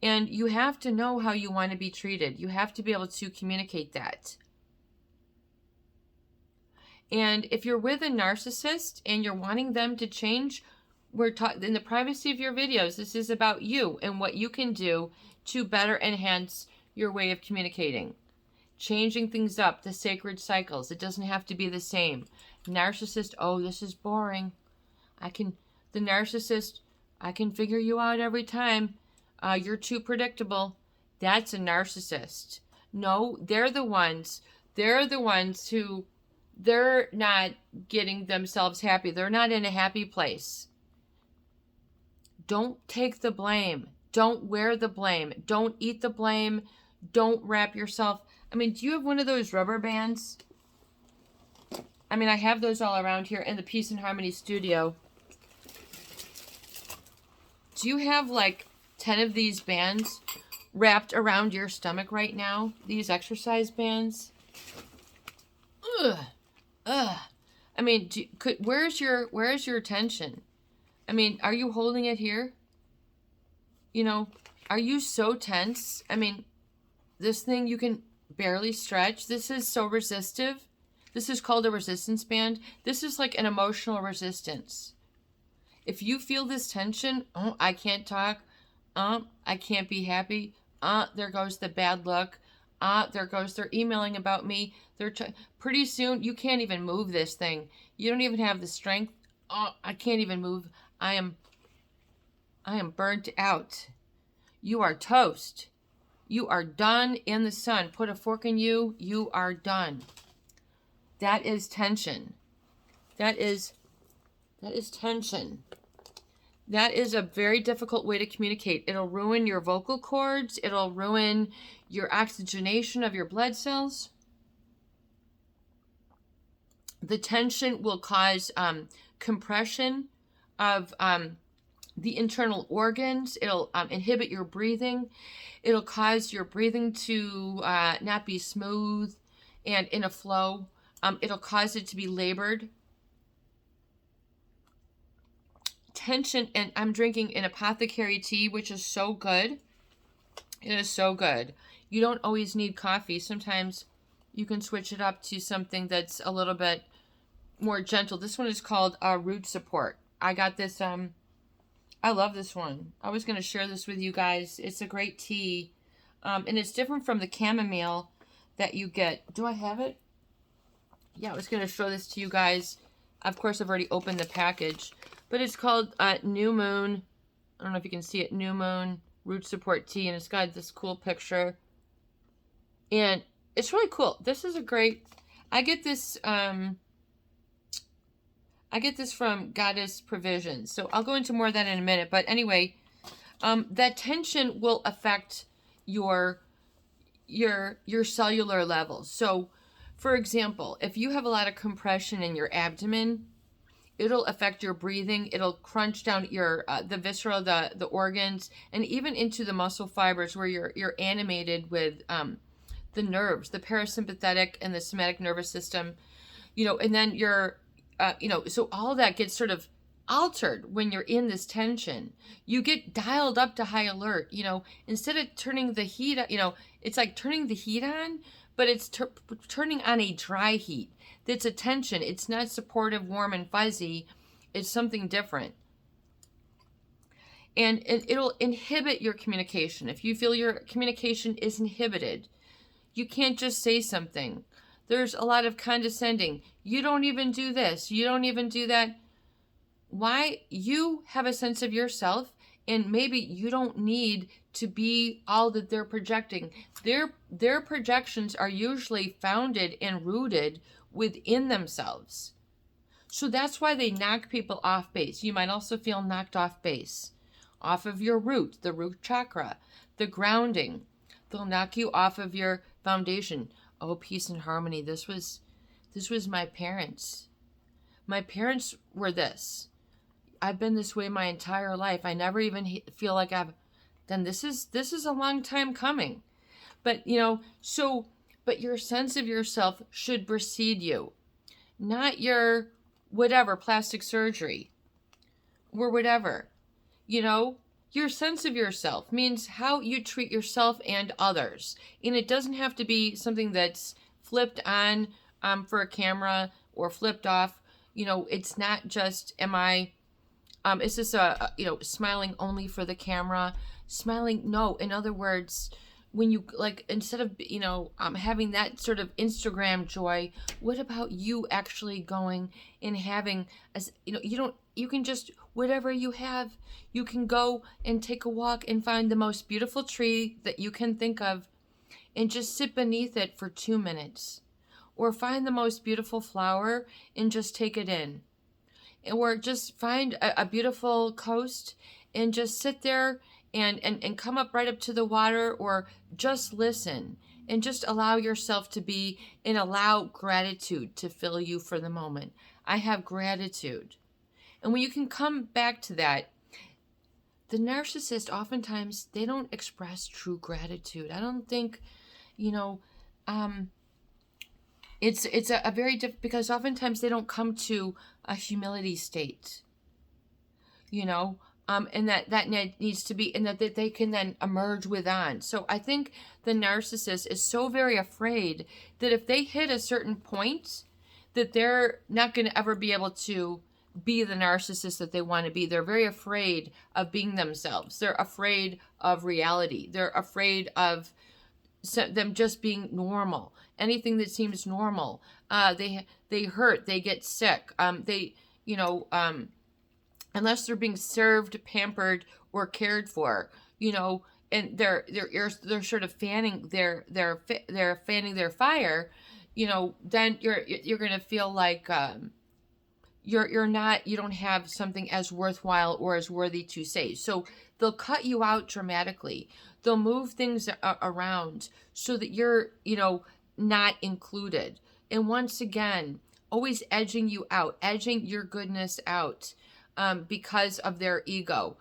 And you have to know how you want to be treated. You have to be able to communicate that. And if you're with a narcissist and you're wanting them to change, we're talking in the privacy of your videos. This is about you and what you can do to better enhance your way of communicating. Changing things up, the sacred cycles. It doesn't have to be the same. Narcissist, oh, this is boring. The narcissist, I can figure you out every time. You're too predictable. That's a narcissist. No, they're the ones who, they're not getting themselves happy. They're not in a happy place. Don't take the blame. Don't wear the blame. Don't eat the blame. Don't wrap yourself. Do you have one of those rubber bands? I have those all around here in the Peace and Harmony studio. Do you have like 10 of these bands wrapped around your stomach right now? These exercise bands? Ugh. Where's your attention? Are you holding it here? Are you so tense? This thing you can barely stretch. This is so resistive. This is called a resistance band. This is like an emotional resistance. If you feel this tension, I can't talk. I can't be happy. There goes the bad luck. There goes, they're emailing about me. Pretty soon, you can't even move this thing. You don't even have the strength. I can't even move. I am burnt out. You are toast. You are done in the sun. Put a fork in you. You are done. That is tension. That is tension. That is a very difficult way to communicate. It'll ruin your vocal cords. It'll ruin your oxygenation of your blood cells. The tension will cause compression of the internal organs. It'll inhibit your breathing. It'll cause your breathing to not be smooth and in a flow. It'll cause it to be labored. Tension, and I'm drinking an apothecary tea, which is so good. It is so good. You don't always need coffee. Sometimes you can switch it up to something that's a little bit more gentle. This one is called Root Support. I got this, I love this one. I was going to share this with you guys. It's a great tea. And it's different from the chamomile that you get. Do I have it? Yeah, I was going to show this to you guys. Of course, I've already opened the package. But it's called New Moon. I don't know if you can see it. New Moon Root Support Tea. And it's got this cool picture. And it's really cool. This is a great... I get this from Goddess Provision. So I'll go into more of that in a minute. But anyway, that tension will affect your cellular levels. So, for example, if you have a lot of compression in your abdomen, it'll affect your breathing. It'll crunch down your the viscera, the organs, and even into the muscle fibers where you're animated with the nerves, the parasympathetic and the somatic nervous system, and then so all that gets sort of altered when you're in this tension. You get dialed up to high alert, instead of turning the heat, it's like turning the heat on, but it's turning on a dry heat. That's a tension. It's not supportive, warm, and fuzzy. It's something different. And it'll inhibit your communication. If you feel your communication is inhibited, you can't just say something. There's a lot of condescending. You don't even do this. You don't even do that. Why? You have a sense of yourself, and maybe you don't need to be all that they're projecting. Their projections are usually founded and rooted within themselves. So that's why they knock people off base. You might also feel knocked off base, off of your root, the root chakra, the grounding. They'll knock you off of your foundation. Oh, peace and harmony. This was my parents. My parents were this. I've been this way my entire life. I never even feel like I've done this. This is a long time coming. But, but your sense of yourself should precede you. Not your whatever, plastic surgery or whatever. Your sense of yourself means how you treat yourself and others. And it doesn't have to be something that's flipped on for a camera or flipped off. It's not just, is this smiling only for the camera? Smiling, no. In other words, when you, instead of, having that sort of Instagram joy, what about you actually going and having, you can just, whatever you have, you can go and take a walk and find the most beautiful tree that you can think of and just sit beneath it for 2 minutes. Or find the most beautiful flower and just take it in. Or just find a beautiful coast and just sit there and come up right up to the water, or just listen and just allow yourself to be, and allow gratitude to fill you for the moment. I have gratitude. And when you can come back to that, the narcissist, oftentimes, they don't express true gratitude. I don't think, it's a very different, because oftentimes they don't come to a humility state, and that needs to be, and that they can then emerge within. So I think the narcissist is so very afraid that if they hit a certain point, that they're not going to ever be able to be the narcissist that they want to be. They're very afraid of being themselves. They're afraid of reality. They're afraid of them just being normal. Anything that seems normal, they hurt, they get sick. Unless they're being served, pampered, or cared for, and they're sort of fanning they're fanning their fire, then you're gonna feel like you don't have something as worthwhile or as worthy to say. So they'll cut you out dramatically. They'll move things around so that you're, not included. And once again, always edging you out, edging your goodness out. because of their ego.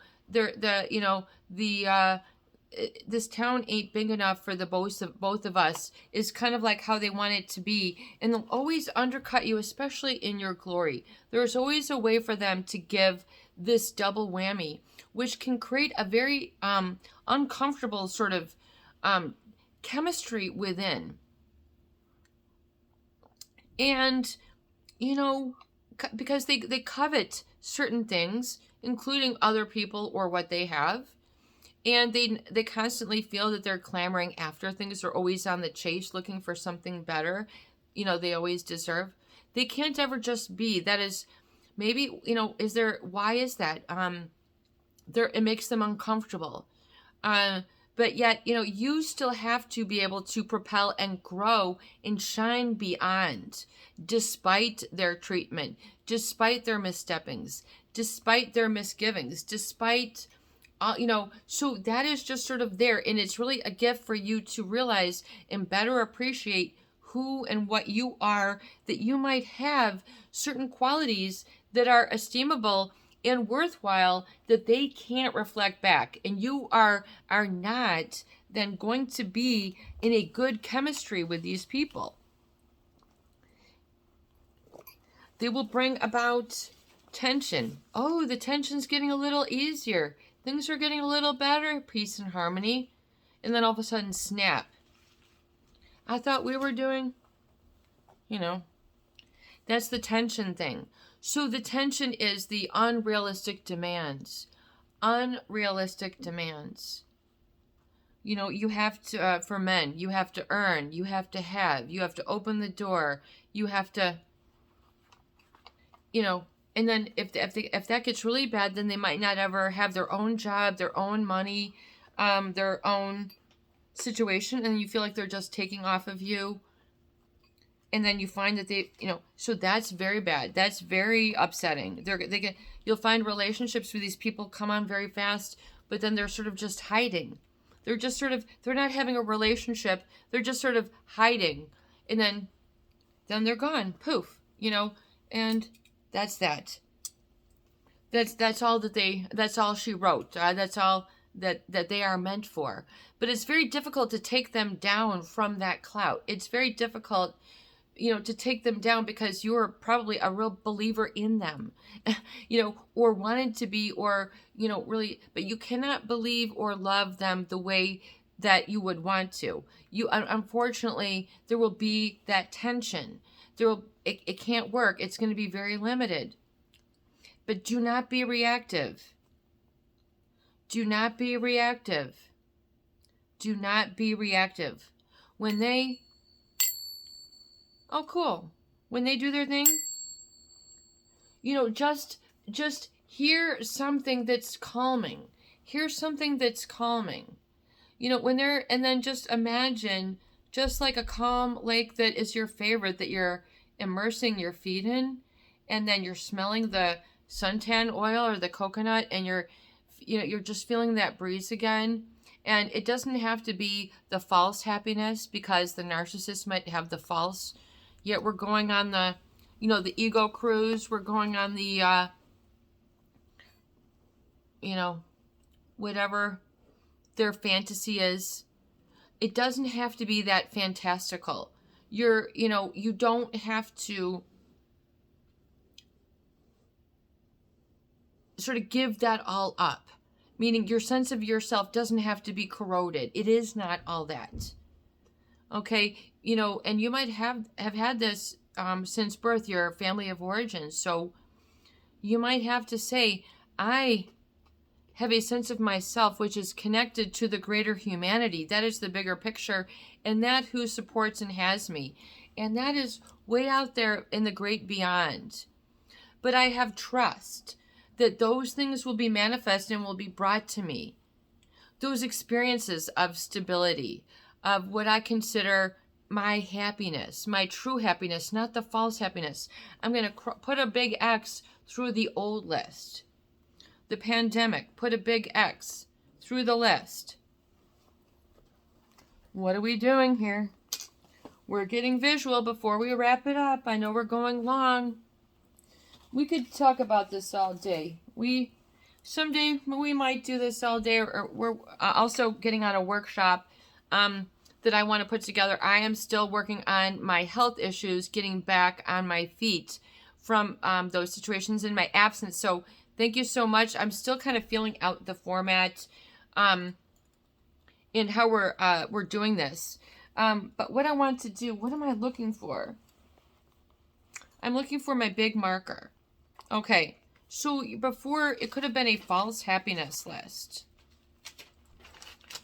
This town ain't big enough for the both of us is kind of like how they want it to be, and they'll always undercut you, especially in your glory. There's always a way for them to give this double whammy, which can create a very uncomfortable sort of chemistry within. And because they covet certain things, including other people or what they have. And they constantly feel that they're clamoring after things. They're always on the chase looking for something better, they always deserve. They can't ever just be. That is, maybe, why is that? It makes them uncomfortable. But yet, you still have to be able to propel and grow and shine beyond, despite their treatment, despite their missteppings, despite their misgivings, despite... so that is just sort of there, and it's really a gift for you to realize and better appreciate who and what you are, that you might have certain qualities that are esteemable and worthwhile that they can't reflect back, and you are not then going to be in a good chemistry with these people. They will bring about tension. Oh, the tension's getting a little easier. Things are getting a little better, peace and harmony. And then all of a sudden, snap. I thought we were doing, that's the tension thing. So the tension is the unrealistic demands. Unrealistic demands. You have to, for men, you have to earn, you have to have, you have to open the door, you have to, and then if that gets really bad, then they might not ever have their own job, their own money, their own situation, and you feel like they're just taking off of you. And then you find that they, so that's very bad. That's very upsetting. You'll find relationships with these people come on very fast, but then they're sort of just hiding. They're not having a relationship. They're just sort of hiding, and then they're gone. Poof, and that's that. That's all that's all she wrote. That's all that they are meant for. But it's very difficult to take them down from that clout. It's very difficult, to take them down because you're probably a real believer in them, or wanted to be, or, really, but you cannot believe or love them the way that you would want to. Unfortunately, there will be that tension. It can't work. It's going to be very limited. But do not be reactive. Do not be reactive. Do not be reactive. When they... Oh, cool. When they do their thing, just hear something that's calming. Hear something that's calming. When they're... And then just imagine, just like a calm lake that is your favorite, that you're immersing your feet in, and then you're smelling the suntan oil or the coconut, and you're just feeling that breeze again. And it doesn't have to be the false happiness, because the narcissist might have the false, yet we're going on the ego cruise. We're going on the whatever their fantasy is. It doesn't have to be that fantastical. You don't have to sort of give that all up. Meaning your sense of yourself doesn't have to be corroded. It is not all that. Okay? And you might have had this since birth, your family of origin. So you might have to say, I have a sense of myself which is connected to the greater humanity. That is the bigger picture, and that who supports and has me. And that is way out there in the great beyond. But I have trust that those things will be manifest and will be brought to me. Those experiences of stability, of what I consider my happiness, my true happiness, not the false happiness. I'm going to put a big X through the old list. The pandemic, put a big X through the list. What are we doing here? We're getting visual before we wrap it up. I know we're going long. We could talk about this all day. Someday we might do this all day, or we're also getting on a workshop that I want to put together. I am still working on my health issues, getting back on my feet from those situations in my absence. So thank you so much. I'm still kind of feeling out the format in how we're doing this. But what I want to do, what am I looking for? I'm looking for my big marker. Okay. So before, it could have been a false happiness list.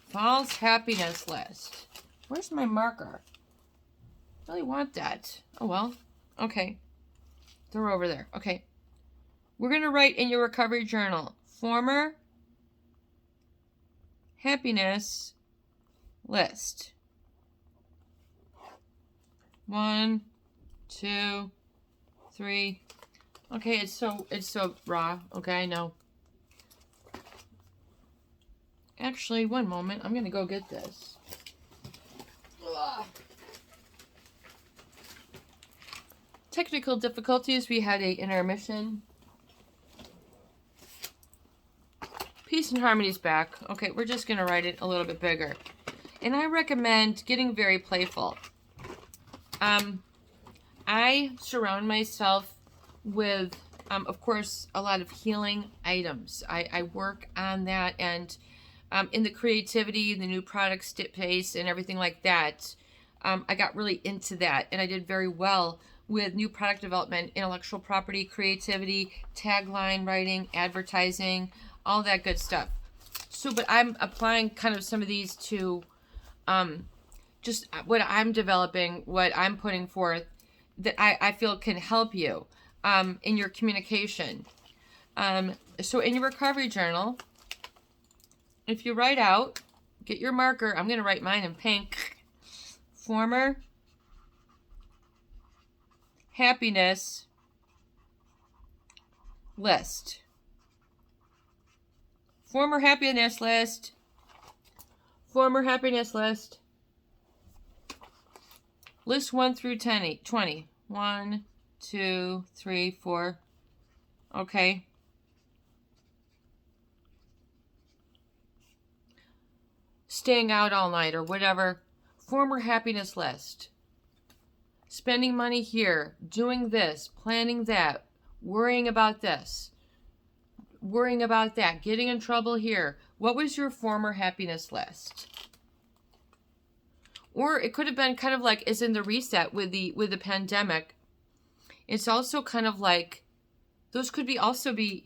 False happiness list. Where's my marker? I really want that. Oh, well. Okay. They're over there. Okay. We're going to write in your recovery journal, former happiness list. 1, 2, 3. Okay, it's so raw. Okay, I know. Actually, one moment. I'm going to go get this. Ugh. Technical difficulties. We had an intermission. Peace and harmony's back. Okay, we're just going to write it a little bit bigger. And I recommend getting very playful. I surround myself with, of course, a lot of healing items. I work on that, and in the creativity, the new product space, and everything like that, I got really into that, and I did very well with new product development, intellectual property, creativity, tagline writing, advertising, all that good stuff. So, but I'm applying kind of some of these to just what I'm developing, what I'm putting forth that I feel can help you in your communication. So in your recovery journal, if you write out, get your marker. I'm going to write mine in pink. Former happiness list. Former happiness list. Former happiness list. List 1 through 20. 1, 2, 3, 4. Okay. Staying out all night or whatever. Former happiness list. Spending money here. Doing this. Planning that. Worrying about this. Worrying about that. Getting in trouble here. What was your former happiness list? Or it could have been kind of like, as in the reset with the pandemic. It's also kind of like, those could be also be,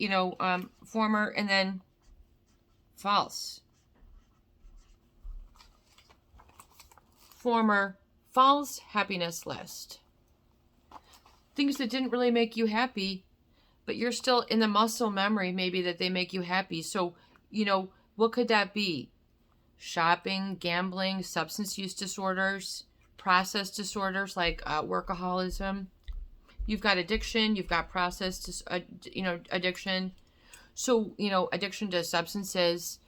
former and then false. Former false happiness list. Things that didn't really make you happy, but you're still in the muscle memory maybe that they make you happy. So, what could that be? Shopping, gambling, substance use disorders, process disorders like workaholism. You've got addiction, you've got addiction. So, addiction to substances,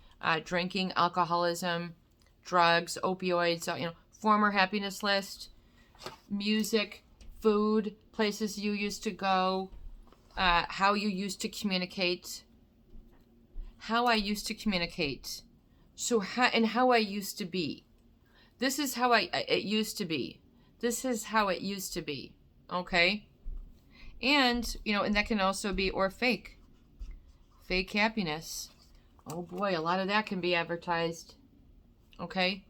drinking, alcoholism, drugs, opioids, former happiness list, music, food, places you used to go, how you used to communicate, how I used to communicate. So how I used to be. This is how it used to be. This is how it used to be. Okay? And, and that can also be, or fake. Fake happiness. Oh boy, a lot of that can be advertised. Okay?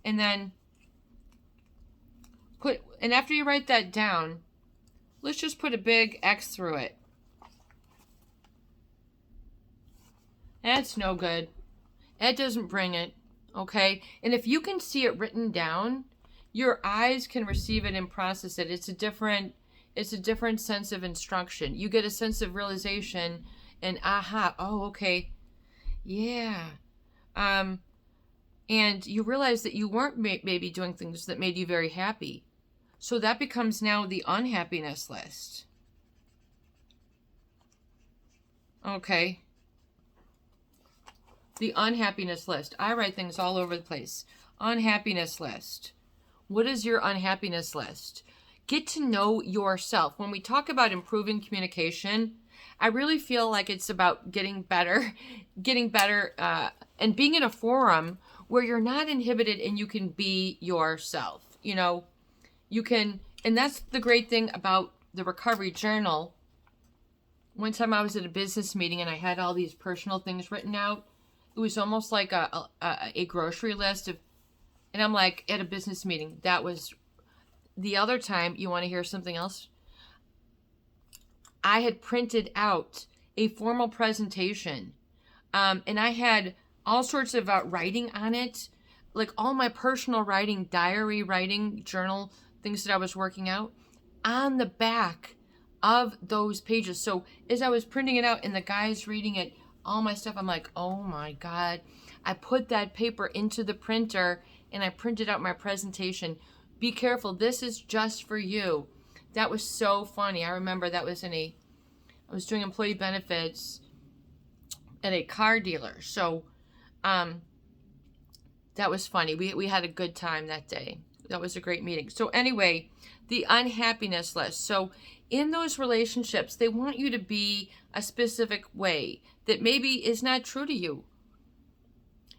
And then and after you write that down, let's just put a big X through it. That's no good. That doesn't bring it, okay? And if you can see it written down, your eyes can receive it and process it. It's a different sense of instruction. You get a sense of realization and aha, oh, okay, yeah. And you realize that you weren't maybe doing things that made you very happy. So that becomes now the unhappiness list. Okay. The unhappiness list. I write things all over the place. Unhappiness list. What is your unhappiness list? get to know yourself. When we talk about improving communication, I really feel like it's about getting better, and being in a forum where you're not inhibited and you can be yourself. You can, and that's the great thing about the recovery journal. One time I was at a business meeting and I had all these personal things written out. It was almost like a grocery list and I'm like, at a business meeting. That was the other time. You want to hear something else? I had printed out a formal presentation, and I had all sorts of writing on it, like all my personal writing, diary writing, journal, things that I was working out on the back of those pages. So as I was printing it out and the guy's reading it, all my stuff, I'm like, oh my God. I put that paper into the printer and I printed out my presentation. Be careful. This is just for you. That was so funny. I remember that was I was doing employee benefits at a car dealer. So, that was funny. We had a good time that day. That was a great meeting. So anyway, the unhappiness list. So in those relationships, they want you to be a specific way that maybe is not true to you.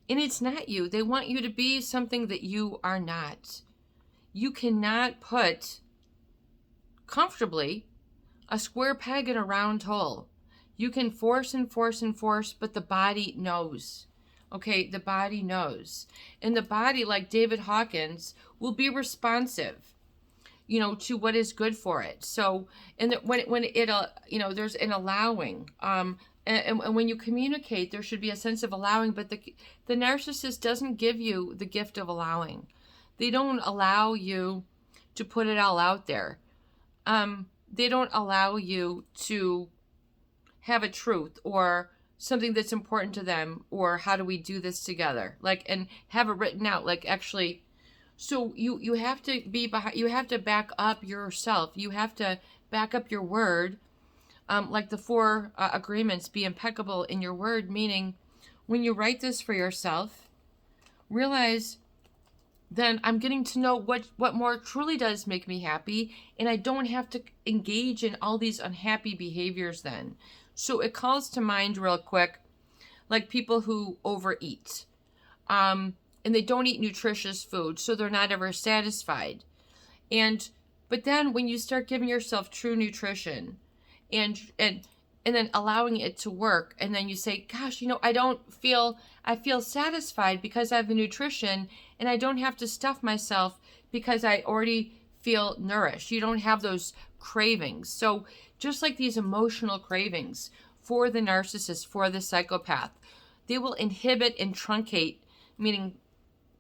And it's not you. They want you to be something that you are not. You cannot put comfortably a square peg in a round hole. You can force and force and force, but the body knows. Okay, the body knows. And the body, like David Hawkins, will be responsive, to what is good for it. So, and when it there's an allowing, and when you communicate, there should be a sense of allowing, but the narcissist doesn't give you the gift of allowing. They don't allow you to put it all out there. They don't allow you to have a truth or something that's important to them, or how do we do this together, and have it written out, actually. So you have to be behind, you have to back up yourself. You have to back up your word. Like the 4 agreements, be impeccable in your word, meaning when you write this for yourself, realize then I'm getting to know what more truly does make me happy, and I don't have to engage in all these unhappy behaviors then. So it calls to mind real quick, like people who overeat, and they don't eat nutritious food, so they're not ever satisfied. But then when you start giving yourself true nutrition and then allowing it to work, and then you say, gosh, I feel satisfied because I have the nutrition, and I don't have to stuff myself because I already feel nourished. You don't have those cravings. So just like these emotional cravings for the narcissist, for the psychopath, they will inhibit and truncate, meaning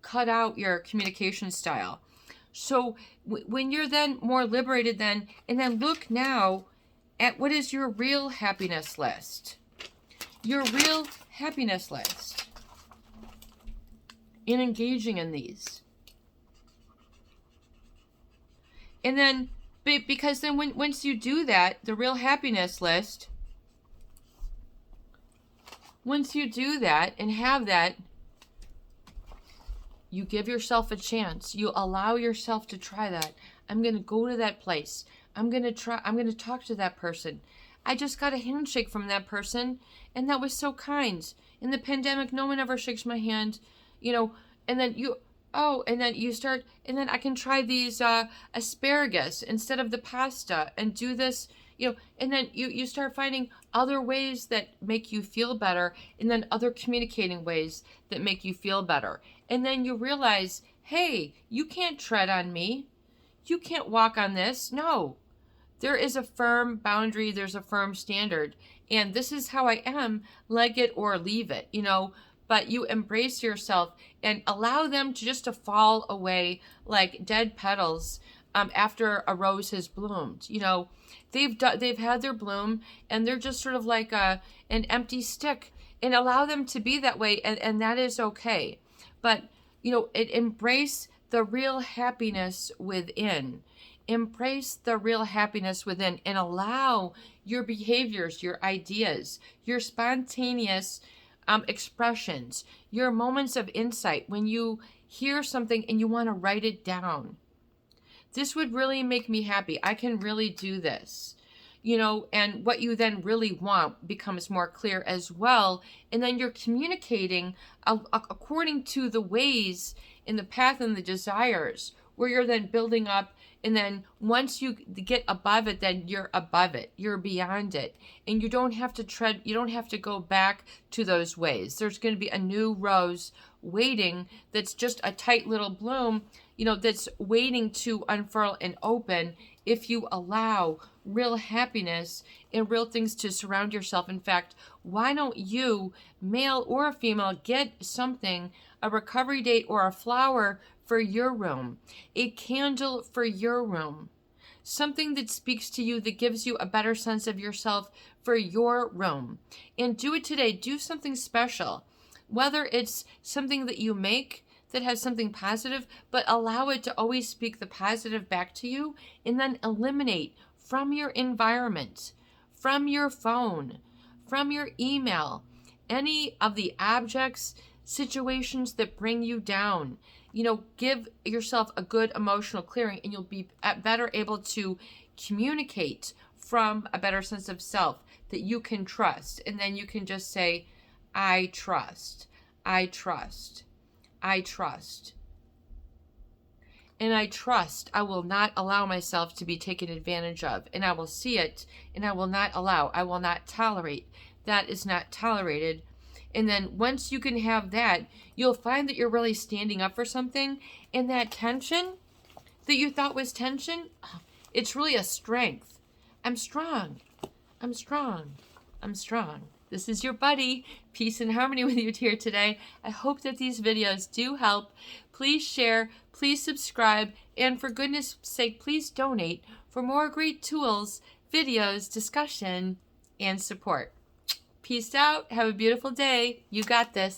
cut out your communication style. So when you're then more liberated and then look now at what is your real happiness list. Your real happiness list. In engaging in these. And then, because then once you do that, the real happiness list, once you do that and have that, you give yourself a chance. You allow yourself to try that. I'm going to go to that place. I'm going to talk to that person. I just got a handshake from that person, and that was so kind. In the pandemic, no one ever shakes my hand, and then and then I can try these asparagus instead of the pasta and do this, and then you start finding other ways that make you feel better, and then other communicating ways that make you feel better. And then you realize, hey, you can't tread on me. You can't walk on this. No, there is a firm boundary. There's a firm standard. And this is how I am, like it or leave it, but you embrace yourself and allow them to fall away like dead petals after a rose has bloomed. They've had their bloom, and they're just sort of like an empty stick, and allow them to be that way, and that is okay. But embrace the real happiness within. Embrace the real happiness within, and allow your behaviors, your ideas, your spontaneous expressions, your moments of insight when you hear something and you want to write it down. This would really make me happy. I can really do this. You know, and what you then really want becomes more clear as well. And then you're communicating according to the ways in the path and the desires, where you're then building up. And then once you get above it, then you're above it. You're beyond it. And you don't have to go back to those ways. There's going to be a new rose waiting that's just a tight little bloom, you know, that's waiting to unfurl and open if you allow real happiness and real things to surround yourself. In fact, why don't you, male or female, get something, a recovery date or a flower for your room, a candle for your room, something that speaks to you, that gives you a better sense of yourself for your room. And do it today. Do something special, whether it's something that you make that has something positive, but allow it to always speak the positive back to you, and then eliminate from your environment, from your phone, from your email, any of the objects, situations that bring you down. You know, give yourself a good emotional clearing, and you'll be better able to communicate from a better sense of self that you can trust. And then you can just say, I trust, I trust, I trust. And I trust I will not allow myself to be taken advantage of. And I will see it, and I will not allow, I will not tolerate. That is not tolerated. And then once you can have that, you'll find that you're really standing up for something. And that tension that you thought was tension, it's really a strength. I'm strong. I'm strong. I'm strong. This is your buddy. Peace and harmony with you here today. I hope that these videos do help. Please share, please subscribe, and for goodness sake, please donate for more great tools, videos, discussion, and support. Peace out. Have a beautiful day. You got this.